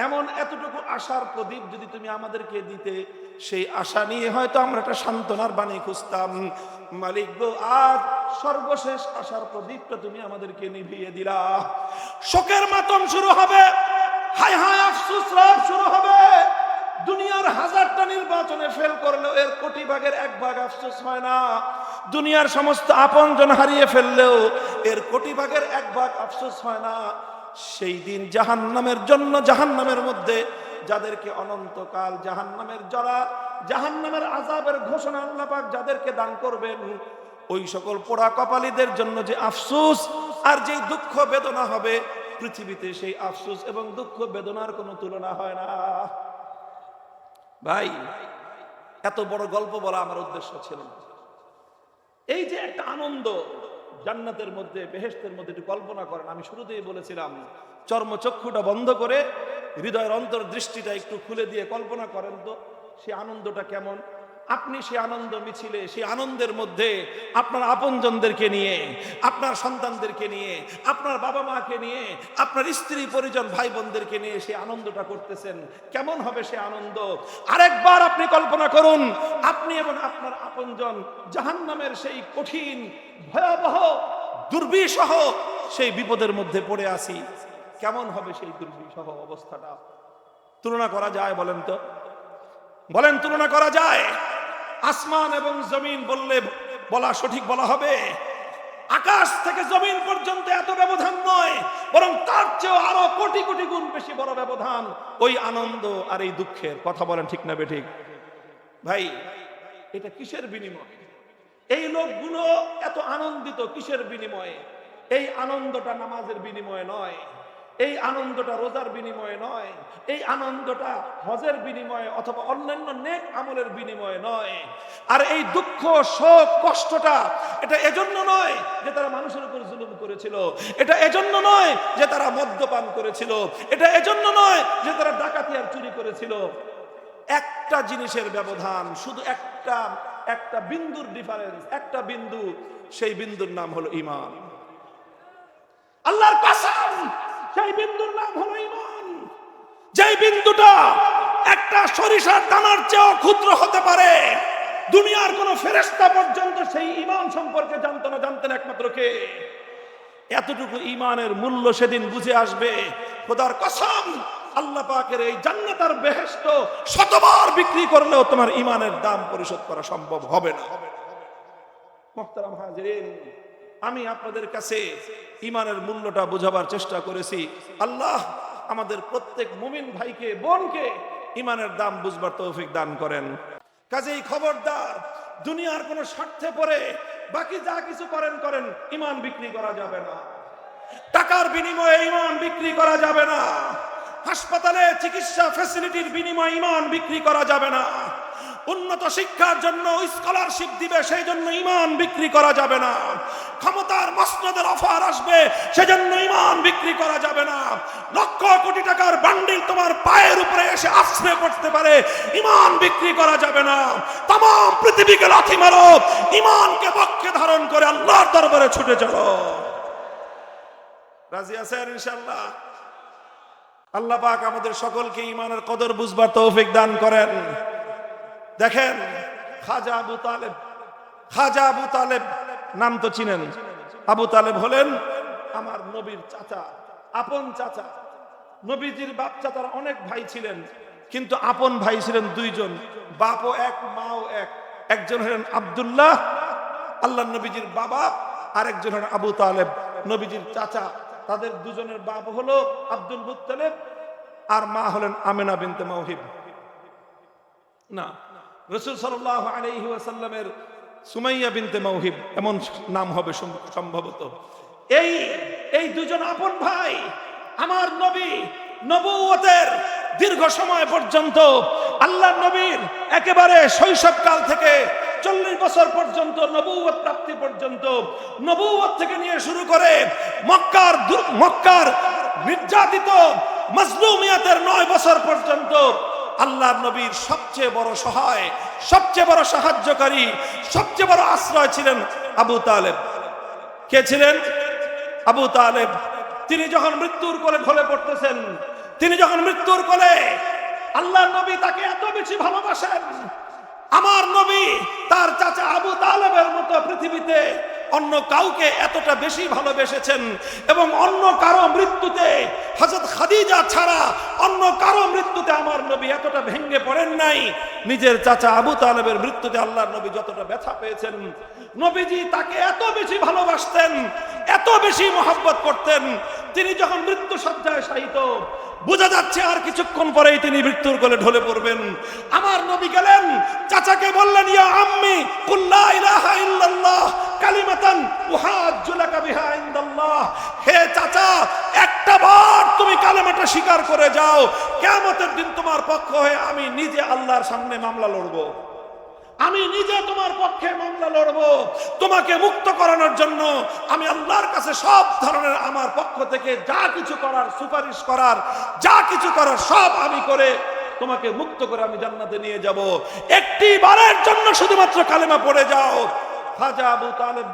এমন এতটুকু আশার প্রদীপ যদি তুমি আমাদেরকে দিতে, সেই আশা নিয়ে হয়তো আমরা একটা সান্ত্বনার বাণী খুঁজতাম। মালিক গো, আজ সর্বশেষ আশার প্রদীপটা তুমি আমাদেরকে নিভিয়ে দিলা। শোকের মাতম শুরু হবে, হায় হায় আফসোস রাত শুরু হবে। দুনিয়ার হাজারটা নির্বাচনে ফেল করলেও এর কোটি ভাগের এক ভাগ আফসোস হয় না। দুনিয়ার সমস্ত আপনজন হারিয়ে ফেললেও এর কোটি ভাগের এক ভাগ আফসোস হয় না। সেই দিন জাহান্নামের জন্য, জাহান্নামের মধ্যে যাদেরকে অনন্তকাল জাহান্নামের জ্বালা, জাহান্নামের আযাবের ঘোষণা আল্লাহ পাক যাদেরকে দান করবেন, ওই সকল পোড়া কপালীদের জন্য যে আফসোস আর যে দুঃখ বেদনা হবে, পৃথিবীতে সেই আফসোস এবং দুঃখ বেদনার কোনো তুলনা হয় না। ভাই, এত বড় গল্প বলা আমার উদ্দেশ্য ছিল না। এই যে একটা আনন্দ জান্নাতের মধ্যে, বেহেশতের মধ্যে, একটু কল্পনা করেন। আমি শুরুতেই বলেছিলাম, চর্মচক্ষুটা বন্ধ করে হৃদয়ের অন্তর্দৃষ্টিটা একটু খুলে দিয়ে কল্পনা করেন তো সেই আনন্দটা কেমন। আপনি সেই আনন্দ মিছিলে, সেই আনন্দের মধ্যে আপনার আপনজনদেরকে নিয়ে, আপনার সন্তানদেরকে নিয়ে, আপনার বাবা মাকে নিয়ে, আপনার স্ত্রী পরিজন ভাই বোনদেরকে নিয়ে সেই আনন্দটা করতেছেন, কেমন হবে সে আনন্দ। আরেকবার আপনি কল্পনা করুন, আপনি এবং আপনার আপনজন জাহান্নামের সেই কঠিন ভয়াবহ দুর্বিষহ সেই বিপদের মধ্যে পড়ে আসি, কেমন হবে সেই দুর্বিষহ অবস্থাটা। তুলনা করা যায় বলেন তো? বলেন, তুলনা করা যায়? আসমান এবং জমিন বললে বলা সঠিক বলা হবে। আকাশ থেকে জমিন পর্যন্ত এত ব্যবধান নয়, বরং তার চেয়েও আরো কোটি কোটি গুণ বেশি বড় ব্যবধান ওই আনন্দ আর এই দুঃখের। কথা বলেন ঠিক না বেঠিক? ভাই, এটা কিসের বিনিময়? এই লোকগুলো এত আনন্দিত কিসের বিনিময়ে? এই আনন্দটা নামাজের বিনিময়ে নয়, এই আনন্দটা রোজার বিনিময়ে নয়, এই আনন্দটা হজের বিনিময়ে অথবা অন্যান্য নেক আমলের বিনিময়ে নয়। আর এই দুঃখ, শোক, কষ্টটা এটা এজন্য নয় যে তারা মানুষের উপর জুলুম করেছিল, এটা এজন্য নয় যে তারা মদ্যপান করেছিল, এটা এজন্য নয় যে তারা ডাকাতি আর চুরি করেছিল। একটা জিনিসের ব্যবধান, শুধু একটা বিন্দুর ডিফারেন্স, একটা বিন্দু, সেই বিন্দুর নাম হলো ঈমান। আল্লাহর কসম, সেই বিন্দুর নাম হলো ঈমান। যেই বিন্দুটা একটা সরিষার দানার চেয়েও ক্ষুদ্র হতে পারে, দুনিয়ার কোন ফেরেশতা পর্যন্ত সেই ঈমান সম্পর্কে জানতো না, জানতেন একমাত্র কে? এতটুকু ঈমানের মূল্য সেদিন বুঝে আসবে। খোদার কসম, আল্লাহ পাকের এই জান্নাত আর বেহেশত শতবার বিক্রি করলেও তোমার ঈমানের দাম পরিশোধ করা সম্ভব হবে না। মুহতারাম হাজিরিন, আমি আপনাদের কাছে ঈমানের মূল্যটা বোঝাবার চেষ্টা করেছি। আল্লাহ আমাদের প্রত্যেক মুমিন ভাইকে বোনকে ঈমানের দাম বুঝবার তৌফিক দান করেন। কাজেই খবরদার, দুনিয়ার কোন স্বার্থে পড়ে বাকি যা কিছু করেন করেন, ঈমান বিক্রি করা যাবে না। টাকার বিনিময়ে ঈমান বিক্রি করা যাবে না। হাসপাতালে চিকিৎসা ফ্যাসিলিটির বিনিময়ে ঈমান বিক্রি করা যাবে না। উন্নত শিক্ষার জন্য স্কলারশিপ দিবে, সেই জন্য ঈমান বিক্রি করা যাবে না। ক্ষমতার মসনদের অফার আসবে, সেজন্য ঈমান বিক্রি করা যাবে না। লক্ষ কোটি টাকার বান্ডিল তোমার পায়ের উপরে এসে আশ্রয় করতে পারে, ঈমান বিক্রি করা যাবে না। तमाम পৃথিবীকে লাথি মারো, ঈমানকে পক্ষে ধারণ করে আল্লাহর দরবারে ছুটে চলো। রাজি আছেন ইনশাআল্লাহ? আল্লাহ পাক আমাদের সকলকে ঈমানের কদর বুঝবার তৌফিক দান করেন। দেখেন, খাজা আবু তালেব নাম তো চিনেন। আবু তালেব হলেন আমার নবীর চাচা, আপন চাচা। নবীজির বাপ চাচার অনেক ভাই ছিলেন, কিন্তু আপন ভাই ছিলেন দুইজন, বাপও এক মাও এক। একজন হলেন আব্দুল্লাহ, আল্লাহ নবীজির বাবা, আর একজন হলেন আবু তালেব, নবীজির চাচা। তাদের দুজনের বাপ হলো আব্দুল মুত্তালিব আর মা হলেন আমিনা বিনতে মাওহিব। না, রাসূল সাল্লাল্লাহু আলাইহি ওয়াসাল্লামের সুমাইয়া বিনতে মাওহিব এমন নাম হবে সম্ভবত। এই দুজন আপন ভাই। আমার নবী নবুয়তের দীর্ঘ সময় পর্যন্ত, আল্লাহর নবীর একেবারে শৈশবকাল থেকে 40 বছর পর্যন্ত, নবুয়ত প্রাপ্তি পর্যন্ত, নবুয়ত থেকে নিয়ে শুরু করে মক্কার নির্যাতিত মাজলুমিয়াতের 9 বছর পর্যন্ত আল্লাহর নবীর সবচেয়ে বড় সহায়, সবচেয়ে বড় সাহায্যকারী, সবচেয়ে বড় আশ্রয় ছিলেন আবু তালেব। কে ছিলেন? আবু তালেব। তিনি যখন মৃত্যুর কোলে ঢলে পড়তেছেন, তিনি যখন মৃত্যুর কোলে, আল্লাহর নবী তাকে এত বেশি ভালোবাসেন। আমার নবী তার চাচা আবু তালেবের মতো পৃথিবীতে অন্য কাউকে এতটা বেশি ভালোবেসেছেন, এবং অন্য কারো মৃত্যুতে, হযরত খাদিজা ছাড়া অন্য কারো মৃত্যুতে আমার নবী এতটা ভেঙে পড়েন নাই। নিজের চাচা আবু তালেবের মৃত্যুতে আল্লাহর নবী যতটা ব্যথা পেয়েছেন, নবীজি তাকে এত বেশি ভালোবাসতেন, এত বেশি মহব্বত করতেন। তিনি যখন মৃত্যু শয্যায় শায়িত, বোঝা যাচ্ছে আর কিছুক্ষণ পরেই তিনি মৃত্যুর কোলে ঢলে পড়বেন। আমার নবী গেলেন, চাচাকে বললেন, ইয়া আম্মি কুল লা ইলাহা ইল্লাল্লাহ কালিমাতান উহাজ্জু লাকা বিহা ইনদাল্লাহ। হে চাচা, একটা বার তুমি কালেমাটা স্বীকার করে যাও, কিয়ামতের দিন তোমার পক্ষ হয়ে আমি নিজে আল্লাহর সামনে মামলা লড়ব। আমি নিজে তোমার পক্ষে মামলা লড়ব। তোমাকে মুক্ত করানোর জন্য আমি আল্লাহর কাছে সব ধরনের আমার পক্ষ থেকে যা কিছু করার, সুপারিশ করার, যা কিছু করার সব আমি করে তোমাকে মুক্ত করে আমি জান্নাতে নিয়ে যাব। একটি বারের জন্য শুধুমাত্র কালেমা পড়ে যাও। খাজা আবু তালেব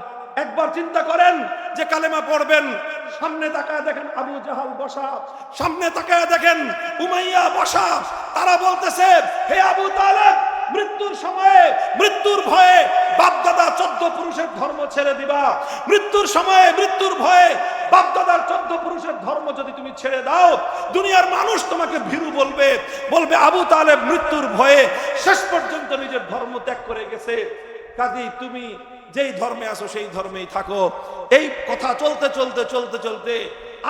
একবার চিন্তা করেন যে কালেমা পড়বেন। সামনে তাকায় দেখেন আবু জাহাল বসা, সামনে তাকায় দেখেন উমাইয়া বসা। তারা বলতেছে, হে আবু তালেব, মৃত্যুর সময়ে, মৃত্যুর ভয়ে বাপদাদা 14 পুরুষের ধর্ম ছেড়ে দিবা। মৃত্যুর সময়ে, মৃত্যুর ভয়ে বাপদাদার 14 পুরুষের ধর্ম যদি তুমি ছেড়ে দাও, দুনিয়ার মানুষ তোমাকে ভীরু বলবে, বলবে আবু তালেব মৃত্যুর ভয়ে শেষ পর্যন্ত নিজের ধর্ম ত্যাগ করে গেছে। কাজেই তুমি যেই ধর্মে আসো সেই ধর্মেই থাকো। এই কথা চলতে চলতে চলতে চলতে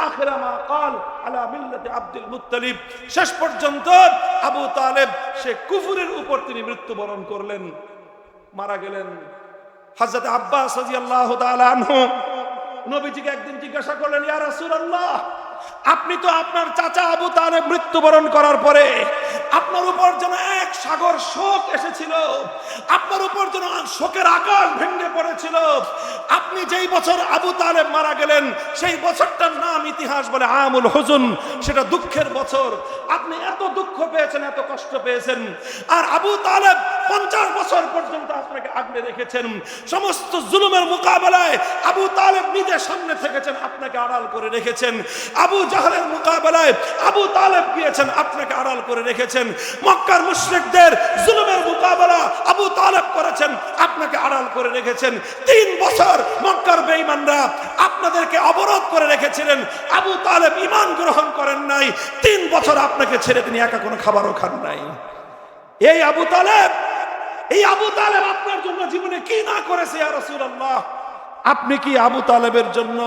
আখিরা মা কাল আলা মিল্লাতি আব্দুল মুত্তালিব, শেষ পর্যন্ত আবু তালেব সে কুফরের উপর তিনি মৃত্যুবরণ করলেন, মারা গেলেন। হযরত আব্বাস রাদিয়াল্লাহু তাআলা আনহু নবীজিকে একদিন জিজ্ঞাসা করলেন, ইয়া রাসূলুল্লাহ, আপনি তো আপনার চাচা আবু তালেব মৃত্যুবরণ করার পরে আপনার উপর যেন এক সাগর শোক এসেছিল, আপনার উপর যেন শোকের আকাশ ভেঙে পড়েছিল। আপনি যেই বছর আবু তালেব মারা গেলেন সেই বছরটার নাম ইতিহাস বলে আমুল হুজুন, সেটা দুঃখের বছর। আপনি এত দুঃখ পেয়েছেন, এত কষ্ট পেয়েছেন, আর আবু তালেব 50 বছর পর্যন্ত আপনাকে আগলে রেখেছেন। সমস্ত জুলুমের মোকাবেলায় আবু আবু তালেব নিজের সামনে থেকেছেন, আপনাকে আড়াল করে রেখেছেন। আবু জাহলের মোকাবেলায় আবু তালেব গিয়েছেন, আপনাকে আড়াল করে রেখেছেন। মক্কার মুশরিকদের জুলুমের মোকাবেলা আবু তালেব করেছেন, আপনাকে আড়াল করে রেখেছেন। 3 বছর মক্কার বেঈমানরা আপনাদেরকে অবরোধ করে রেখেছিলেন, আবু তালেব ঈমান গ্রহণ করেন নাই। 3 বছর আপনাকে ছেড়ে তিনি একা কোনো খাবারও খান নাই। এই আবু তালেব আপনার জন্য জীবনে কি না করেছে ইয়া রাসূলুল্লাহ? আপনি কি আবু তালেবের জন্য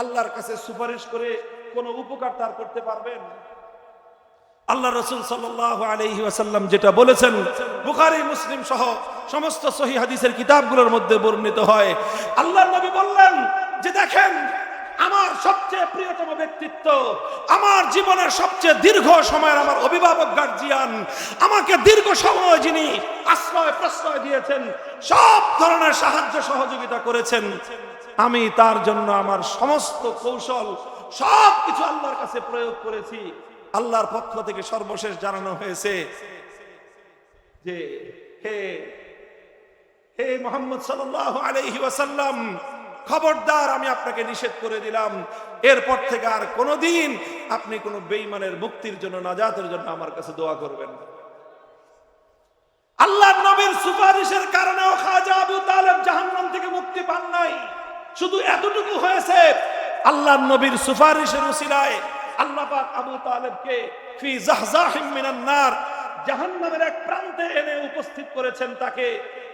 আল্লাহর কাছে সুপারিশ করে কোনো উপকার তার করতে পারবেন? আল্লাহ রাসূল সাল্লাল্লাহু আলাইহি ওয়াসাল্লাম যেটা বলেছেন, বুখারী মুসলিম সহ সমস্ত সহিহ হাদিসের কিতাবগুলোর মধ্যে বর্ণিত হয়। আল্লাহর নবী বললেন যে দেখেন, আমার সবচেয়ে প্রিয়তম ব্যক্তিত্ব, আমার জীবনের সবচেয়ে দীর্ঘ সময়ের আমার অভিভাবক গার্জিয়ান, আমাকে দীর্ঘ সময় যিনি আশ্রয় প্রশ্রয় দিয়েছেন, সব ধরনের সাহায্য সহযোগিতা করেছেন, আমি তার জন্য আমার সমস্ত কৌশল সবকিছু আল্লাহর কাছে প্রয়োগ করেছি। আল্লাহর পক্ষ থেকে সর্বশেষ জানানো হয়েছে যে হে হে মুহাম্মদ সাল্লাল্লাহু আলাইহি ওয়াসাল্লাম, খবরদার, আমি আপনাকে নিষেধ করে দিলাম, এরপর থেকে আর কোনোদিন আপনি কোনো বেঈমানের মুক্তির জন্য, নাজাতের জন্য আমার কাছে দোয়া করবেন না। আল্লাহর নবীর সুপারিশের কারণেও খাজা আবু তালেব জাহান্নাম থেকে মুক্তি পান নাই। শুধু এতটুকু হয়েছে, আল্লাহর নবীর সুপারিশের উসিলায় আল্লাহ পাক আবু তালেবকে ফি জাহজাহিম মিনান নার, জাহান্নামের এক প্রান্তে এনে উপস্থিত করেছেন। তাকে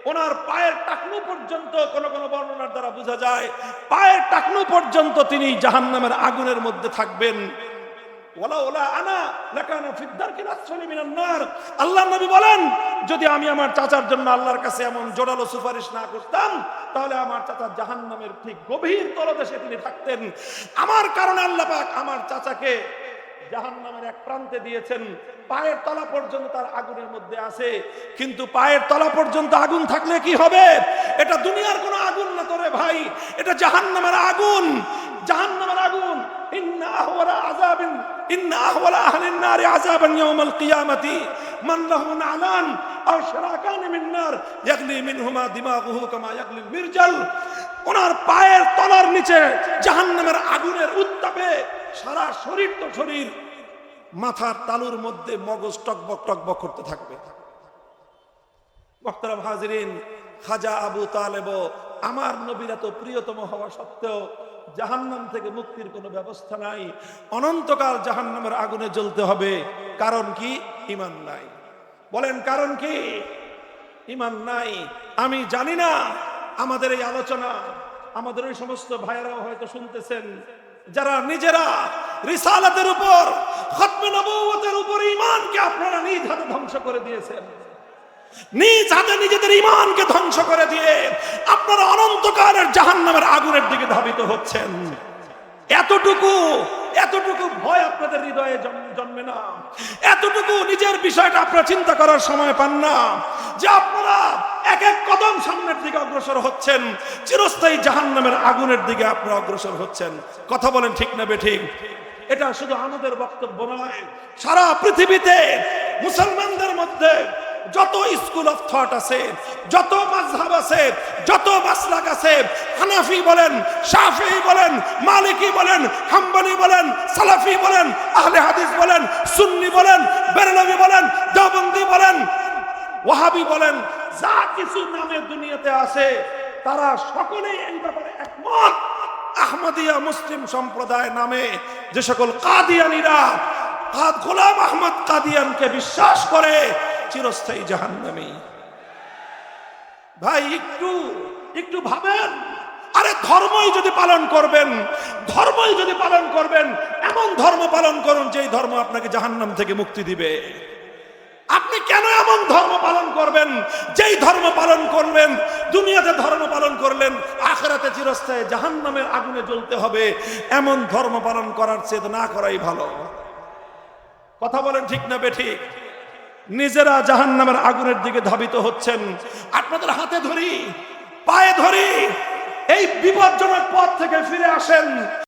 ওনার পায়ের টাকনু পর্যন্ত, কোন কোন বর্ণনার দ্বারা বোঝা যায় পায়ের টাকনু পর্যন্ত তিনি জাহান্নামের আগুনের মধ্যে থাকবেন। আল্লাহর নবী বলেন, যদি আমি আমার চাচার জন্য আল্লাহর কাছে এমন জোরালো সুপারিশ না করতাম, তাহলে আমার চাচা জাহান্নামের ঠিক গভীর তলদেশে তিনি থাকতেন। আমার কারণে আল্লাহ পাক আমার চাচাকে জাহান্নামের এক প্রান্তে দিয়েছেন, পায়ের তলা পর্যন্ত তার আগুনের মধ্যে আছে। কিন্তু পায়ের তলা পর্যন্ত আগুন থাকলে কি হবে? এটা দুনিয়ার কোনো আগুন না তোরে ভাই, এটা জাহান্নামের আগুন। জাহান্নামের আগুন। ইন্না আহওয়ালা আহলিন নারি আযাবান ইয়াউমাল কিয়ামাতি মান লাহু নালান আও শিরাকান মিন নার ইয়াগলি মিনহুমা দিমাগুহু কামা ইয়াগলিল মিরজাল। ওনার পায়ের তলার নিচে জাহান্নামের আগুনের উত্তাপে সারা শরীর তো শরীর, মাথার তালুর মধ্যে মগজ টকবক টকবক করতে থাকবে। মুহতারাম হাজিরিন, খাজা আবু তালেব আমার নবীর এত প্রিয়তম হওয়া সত্ত্বেও জাহান্নাম থেকে মুক্তির কোনো ব্যবস্থা নাই। অনন্তকাল জাহান্নামের আগুনে জ্বলতে হবে। কারণ কি? ঈমান নাই। বলেন কারণ কি? ঈমান নাই। আমি জানি না আমাদের এই আলোচনা আমাদের ওই সমস্ত ভাইয়েরাও হয়তো শুনতেছেন, যারা নিজেরা রিসালাতের উপর, খতমে নবুয়তের উপর ঈমানকে আপনারা নিজ হাতে ধ্বংস করে দিয়েছেন। নিজ হাতে নিজেদের ঈমানকে ধ্বংস করে দিয়ে আপনারা অনন্তকালের জাহান্নামের আগুনের দিকে ধাবিত হচ্ছেন। এতটুকু ভয় আপনাদের হৃদয়ে জন্মে না, এতটুকু নিজের বিষয়টা আপনারা চিন্তা করার সময় পান না, যে আপনারা এক এক কদম সামনের দিকে অগ্রসর হচ্ছেন, চিরস্থায়ী জাহান্নামের আগুনের দিকে আপনারা অগ্রসর হচ্ছেন। কথা বলেন ঠিক না বেঠিক? এটা শুধু আমাদের বক্তব্য নয়, সারা পৃথিবীতে মুসলমানদের মধ্যে যত স্কুল অফ থট আছে, যত মাযহাব আছে, যত মাসলাক আছে, হানাফি বলেন, শাফিঈ বলেন, মালিকি বলেন, হাম্বলি বলেন, সালাফি বলেন, আহলে হাদিস বলেন, সুন্নি বলেন, বেরলভী বলেন, দেওবন্দি বলেন, ওয়াহাবি বলেন, যা কিছু নামে দুনিয়াতে আছে, তারা সকলেই এই ব্যাপারে একমত। আহমদিয়া মুসলিম সম্প্রদায় নামে যে সকল কাদিয়ানীরা গোলাম আহমদ কাদিয়ানকে বিশ্বাস করে, চিরস্থায়ী জাহান্নামী। ভাই একটু ভাবেন, আরে ধর্মই যদি পালন করবেন, এমন ধর্ম পালন করুন যেই ধর্ম আপনাকে জাহান্নাম থেকে মুক্তি দিবে। আপনি কেন এমন ধর্ম পালন করবেন যেই ধর্ম পালন করবেন, দুনিয়াতে ধর্ম পালন করলেন, আখিরাতে চিরস্থায়ী জাহান্নামের আগুনে জ্বলতে হবে? এমন ধর্ম পালন করার চেয়ে না করাই ভালো। কথা বলেন ঠিক না বেঠিক? নিজেরা জাহান্নামের আগুনের দিকে ধাবিত হচ্ছেন। আপনাদের হাতে ধরি, পায়ে ধরি, এই বিপজ্জনক পথ থেকে ফিরে আসেন।